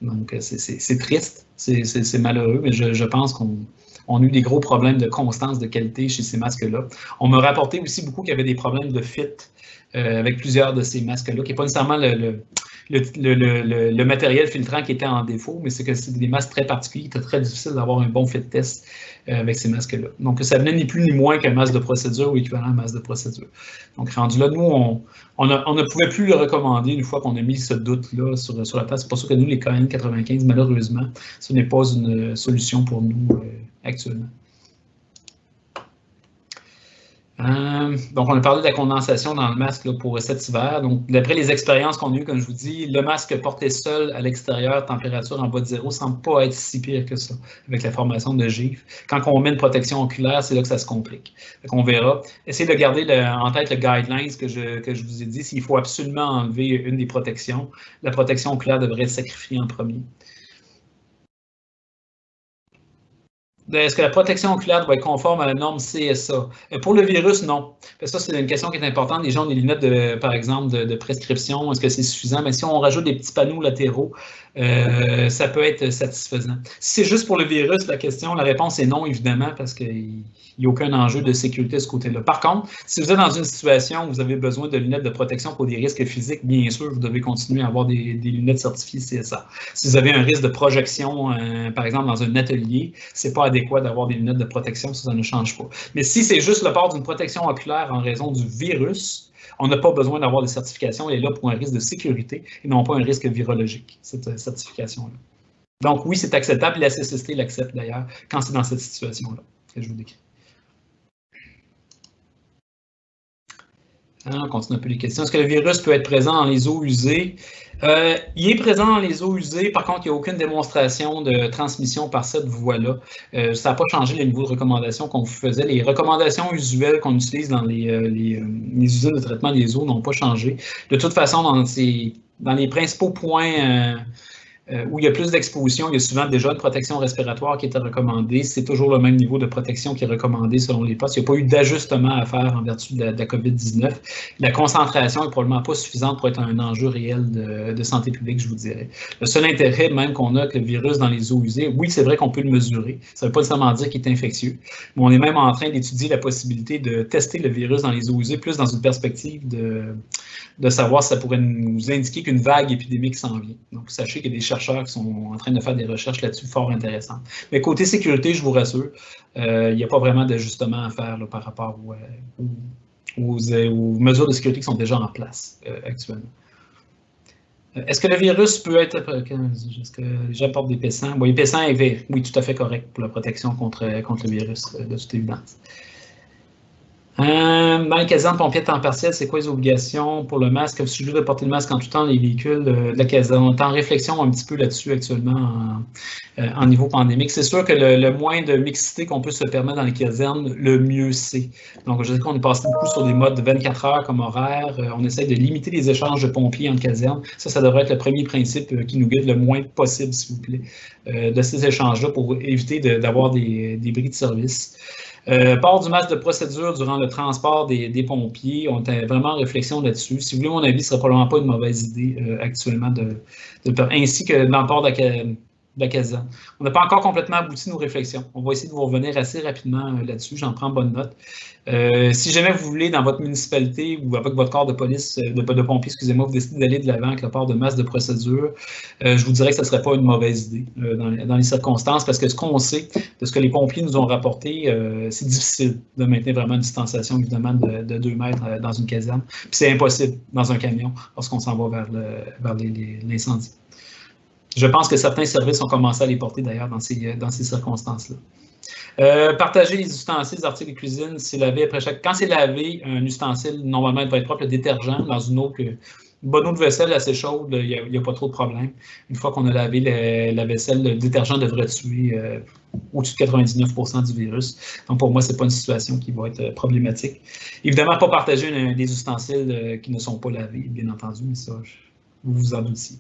Donc, c'est triste, c'est malheureux, mais je pense qu'on a eu des gros problèmes de constance de qualité chez ces masques-là. On m'a rapporté aussi beaucoup qu'il y avait des problèmes de fit avec plusieurs de ces masques-là, qui n'est pas nécessairement le matériel filtrant qui était en défaut, mais c'est que c'est des masques très particuliers, il était très difficile d'avoir un bon fit test avec ces masques-là. Donc, ça venait ni plus ni moins qu'un masque de procédure ou équivalent à un masque de procédure. Donc, rendu là, nous, on ne pouvait plus le recommander une fois qu'on a mis ce doute-là sur la place. C'est pour ça que nous, les KN95, malheureusement, ce n'est pas une solution pour nous actuellement. Donc, on a parlé de la condensation dans le masque là, pour cet hiver. Donc, d'après les expériences qu'on a eues, comme je vous dis, le masque porté seul à l'extérieur, température en bas de 0, ne semble pas être si pire que ça avec la formation de givre. Quand on met une protection oculaire, c'est là que ça se complique. Donc, on verra. Essayez de garder en tête le guidelines que je vous ai dit. S'il faut absolument enlever une des protections, la protection oculaire devrait être sacrifiée en premier. Est-ce que la protection oculaire doit être conforme à la norme CSA? Pour le virus, non. Ça, c'est une question qui est importante. Les gens ont des lunettes, par exemple, de prescription. Est-ce que c'est suffisant? Mais si on rajoute des petits panneaux latéraux, ça peut être satisfaisant. Si c'est juste pour le virus, la réponse est non, évidemment, parce qu'il n'y a aucun enjeu de sécurité de ce côté-là. Par contre, si vous êtes dans une situation où vous avez besoin de lunettes de protection pour des risques physiques, bien sûr, vous devez continuer à avoir des lunettes certifiées CSA. Si vous avez un risque de projection, par exemple, dans un atelier, c'est pas adéquat d'avoir des lunettes de protection, ça ne change pas. Mais si c'est juste le port d'une protection oculaire en raison du virus, on n'a pas besoin d'avoir de certification. Elle est là pour un risque de sécurité et non pas un risque virologique, cette certification-là. Donc oui, c'est acceptable. La CCST l'accepte d'ailleurs quand c'est dans cette situation-là que je vous décris. On continue un peu les questions. Est-ce que le virus peut être présent dans les eaux usées? Il est présent dans les eaux usées. Par contre, il n'y a aucune démonstration de transmission par cette voie-là. Ça n'a pas changé les niveaux de recommandation qu'on faisait. Les recommandations usuelles qu'on utilise dans les usines de traitement des eaux n'ont pas changé. De toute façon, dans les principaux points où il y a plus d'exposition, il y a souvent déjà une protection respiratoire qui est recommandée. C'est toujours le même niveau de protection qui est recommandé selon les postes. Il n'y a pas eu d'ajustement à faire en vertu de la COVID-19. La concentration n'est probablement pas suffisante pour être un enjeu réel de santé publique, je vous dirais. Le seul intérêt même qu'on a avec le virus dans les eaux usées, oui, c'est vrai qu'on peut le mesurer. Ça ne veut pas nécessairement dire qu'il est infectieux, mais on est même en train d'étudier la possibilité de tester le virus dans les eaux usées, plus dans une perspective de savoir si ça pourrait nous indiquer qu'une vague épidémique s'en vient. Donc, sachez qu'il y a des chercheurs qui sont en train de faire des recherches là-dessus fort intéressantes. Mais côté sécurité, je vous rassure, il n'y a pas vraiment d'ajustement à faire là, par rapport aux mesures de sécurité qui sont déjà en place actuellement. Est-ce que le virus peut être... Est-ce que les gens portent des pessants? Bon, les pessants, oui, tout à fait correct pour la protection contre le virus, de toute évidence. Dans les caserne pompiers temps partiel, c'est quoi les obligations pour le masque? Je suis obligé de porter le masque en tout temps, les véhicules de la caserne. On est en réflexion un petit peu là-dessus actuellement en niveau pandémique. C'est sûr que le moins de mixité qu'on peut se permettre dans les casernes, le mieux c'est. Donc, je sais qu'on est passé beaucoup sur des modes de 24 heures comme horaire. On essaie de limiter les échanges de pompiers entre casernes. Ça devrait être le premier principe qui nous guide le moins possible, s'il vous plaît, de ces échanges-là pour éviter d'avoir des bris de service. Port du masque de procédure durant le transport des pompiers, on est vraiment en réflexion là-dessus. Si vous voulez mon avis, ce ne sera probablement pas une mauvaise idée actuellement ainsi que dans le port de la caserne. On n'a pas encore complètement abouti nos réflexions. On va essayer de vous revenir assez rapidement là-dessus. J'en prends bonne note. Si jamais vous voulez, dans votre municipalité ou avec votre corps de police, de pompiers, excusez-moi, vous décidez d'aller de l'avant avec le port de masque de procédure, je vous dirais que ce ne serait pas une mauvaise idée dans les circonstances, parce que ce qu'on sait, de ce que les pompiers nous ont rapporté, c'est difficile de maintenir vraiment une distanciation, évidemment, de 2 mètres dans une caserne. Puis c'est impossible dans un camion lorsqu'on s'en va vers l'incendie. Je pense que certains services ont commencé à les porter d'ailleurs dans ces circonstances-là. Partager les ustensiles, les articles de cuisine, c'est lavé après chaque. Quand c'est lavé, un ustensile, normalement, il doit être propre, le détergent dans une eau Une bonne eau de vaisselle assez chaude, il n'y a pas trop de problème. Une fois qu'on a lavé la vaisselle, le détergent devrait tuer au-dessus de 99% du virus. Donc, pour moi, ce n'est pas une situation qui va être problématique. Évidemment, pas partager des ustensiles qui ne sont pas lavés, bien entendu, mais ça, vous vous en doutiez.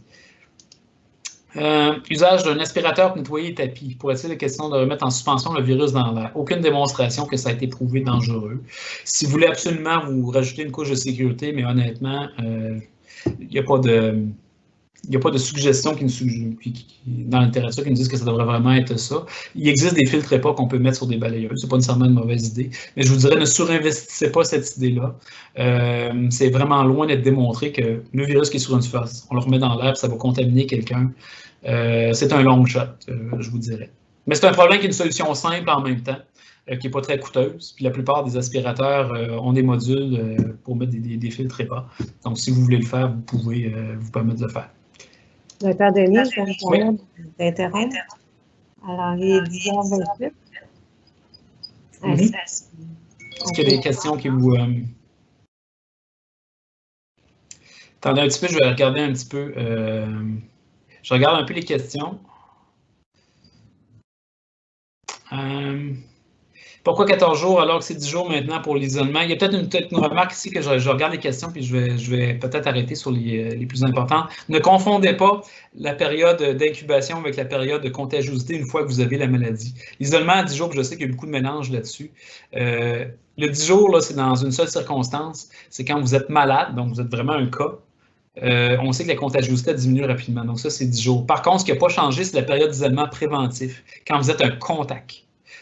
Usage d'un aspirateur pour nettoyer les tapis. Pourrait-il être question de remettre en suspension le virus dans l'air? Aucune démonstration que ça a été prouvé dangereux. Si vous voulez absolument vous rajouter une couche de sécurité, mais honnêtement, il n'y a pas de suggestion dans la littérature qui nous disent que ça devrait vraiment être ça. Il existe des filtres EPA qu'on peut mettre sur des balayeuses. Ce n'est pas nécessairement une mauvaise idée. Mais je vous dirais, ne surinvestissez pas cette idée-là. C'est vraiment loin d'être démontré que le virus qui est sur une surface, on le remet dans l'air, ça va contaminer quelqu'un. C'est un long shot, je vous dirais. Mais c'est un problème qui est une solution simple en même temps, qui n'est pas très coûteuse. Puis la plupart des aspirateurs ont des modules pour mettre des filtres EPA. Donc, si vous voulez le faire, vous pouvez vous permettre de le faire. Dr. Denis, je vais me permettre d'interrompre. Alors, il est 10h28. Est-ce qu'il y a des questions qui vous... Attendez un petit peu, je vais regarder un petit peu. Je regarde un peu les questions. Pourquoi 14 jours alors que c'est 10 jours maintenant pour l'isolement? Il y a peut-être une remarque ici que je regarde les questions puis je vais peut-être arrêter sur les plus importantes. Ne confondez pas la période d'incubation avec la période de contagiosité une fois que vous avez la maladie. L'isolement à 10 jours, je sais qu'il y a beaucoup de mélange là-dessus. Le 10 jours, c'est dans une seule circonstance, c'est quand vous êtes malade, donc vous êtes vraiment un cas. On sait que la contagiosité diminue rapidement, donc ça, c'est 10 jours. Par contre, ce qui n'a pas changé, c'est la période d'isolement préventif, quand vous êtes un contact.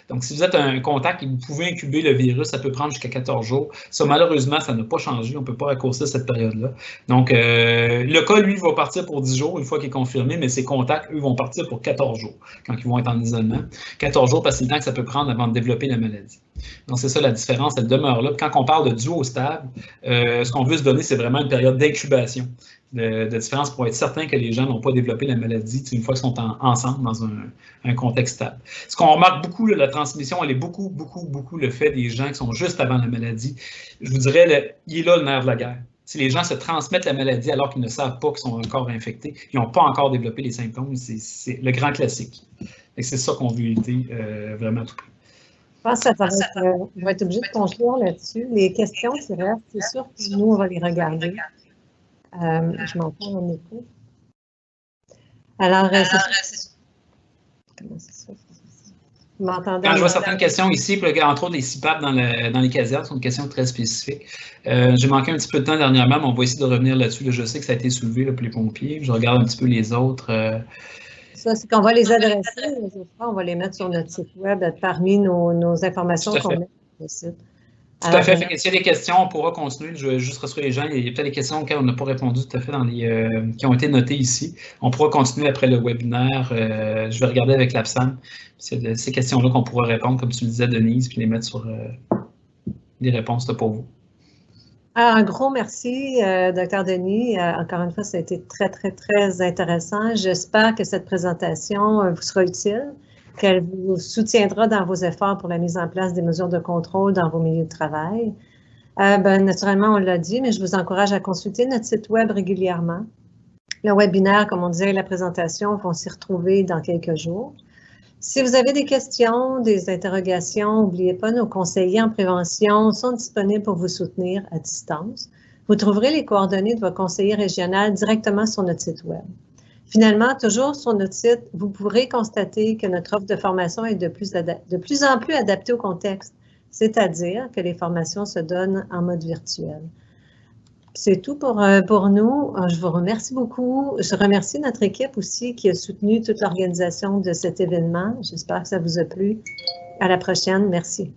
Donc, si vous êtes un contact et vous pouvez incuber le virus, ça peut prendre jusqu'à 14 jours. Ça, malheureusement, ça n'a pas changé. On ne peut pas raccourcir cette période-là. Donc, le cas, lui, va partir pour 10 jours une fois qu'il est confirmé, mais ses contacts, eux, vont partir pour 14 jours quand ils vont être en isolement. 14 jours, parce que c'est le temps que ça peut prendre avant de développer la maladie. Donc, c'est ça la différence, elle demeure là. Quand on parle de duo stable, ce qu'on veut se donner, c'est vraiment une période d'incubation. De différence pour être certain que les gens n'ont pas développé la maladie une fois qu'ils sont ensemble dans un contexte stable. Ce qu'on remarque beaucoup, la transmission, elle est beaucoup le fait des gens qui sont juste avant la maladie. Je vous dirais, il est là le nerf de la guerre. Si les gens se transmettent la maladie alors qu'ils ne savent pas qu'ils sont encore infectés, ils n'ont pas encore développé les symptômes, c'est le grand classique. C'est ça qu'on veut éviter vraiment tout près. Je pense que on va être obligé de conclure là-dessus. Les questions qui restent, c'est sûr que nous, on va les regarder. Je m'entends en écho. Alors, comment c'est ça? Vous m'entendez? Quand je vois certaines questions ici, puis, entre autres des CPAP dans les casernes, sont des questions très spécifiques. J'ai manqué un petit peu de temps dernièrement, mais on va essayer de revenir là-dessus. Là, je sais que ça a été soulevé là, pour les pompiers. Je regarde un petit peu les autres. Ça, c'est qu'on va les adresser. Les autres fois, on va les mettre sur notre site web parmi nos informations qu'on met sur le site. Tout à fait. S'il y a des questions, on pourra continuer. Je vais juste rassurer les gens. Il y a peut-être des questions auxquelles on n'a pas répondu tout à fait qui ont été notées ici. On pourra continuer après le webinaire. Je vais regarder avec l'APSAM. C'est ces questions-là qu'on pourra répondre, comme tu le disais, Denise, puis les mettre sur des réponses là, pour vous. Alors, un gros merci, Dr. Denis. Encore une fois, ça a été très intéressant. J'espère que cette présentation vous sera utile, qu'elle vous soutiendra dans vos efforts pour la mise en place des mesures de contrôle dans vos milieux de travail. Naturellement, on l'a dit, mais je vous encourage à consulter notre site web régulièrement. Le webinaire, comme on disait, et la présentation vont s'y retrouver dans quelques jours. Si vous avez des questions, des interrogations, n'oubliez pas, nos conseillers en prévention sont disponibles pour vous soutenir à distance. Vous trouverez les coordonnées de votre conseiller régional directement sur notre site web. Finalement, toujours sur notre site, vous pourrez constater que notre offre de formation est de plus en plus adaptée au contexte, c'est-à-dire que les formations se donnent en mode virtuel. C'est tout pour nous. Je vous remercie beaucoup. Je remercie notre équipe aussi qui a soutenu toute l'organisation de cet événement. J'espère que ça vous a plu. À la prochaine. Merci.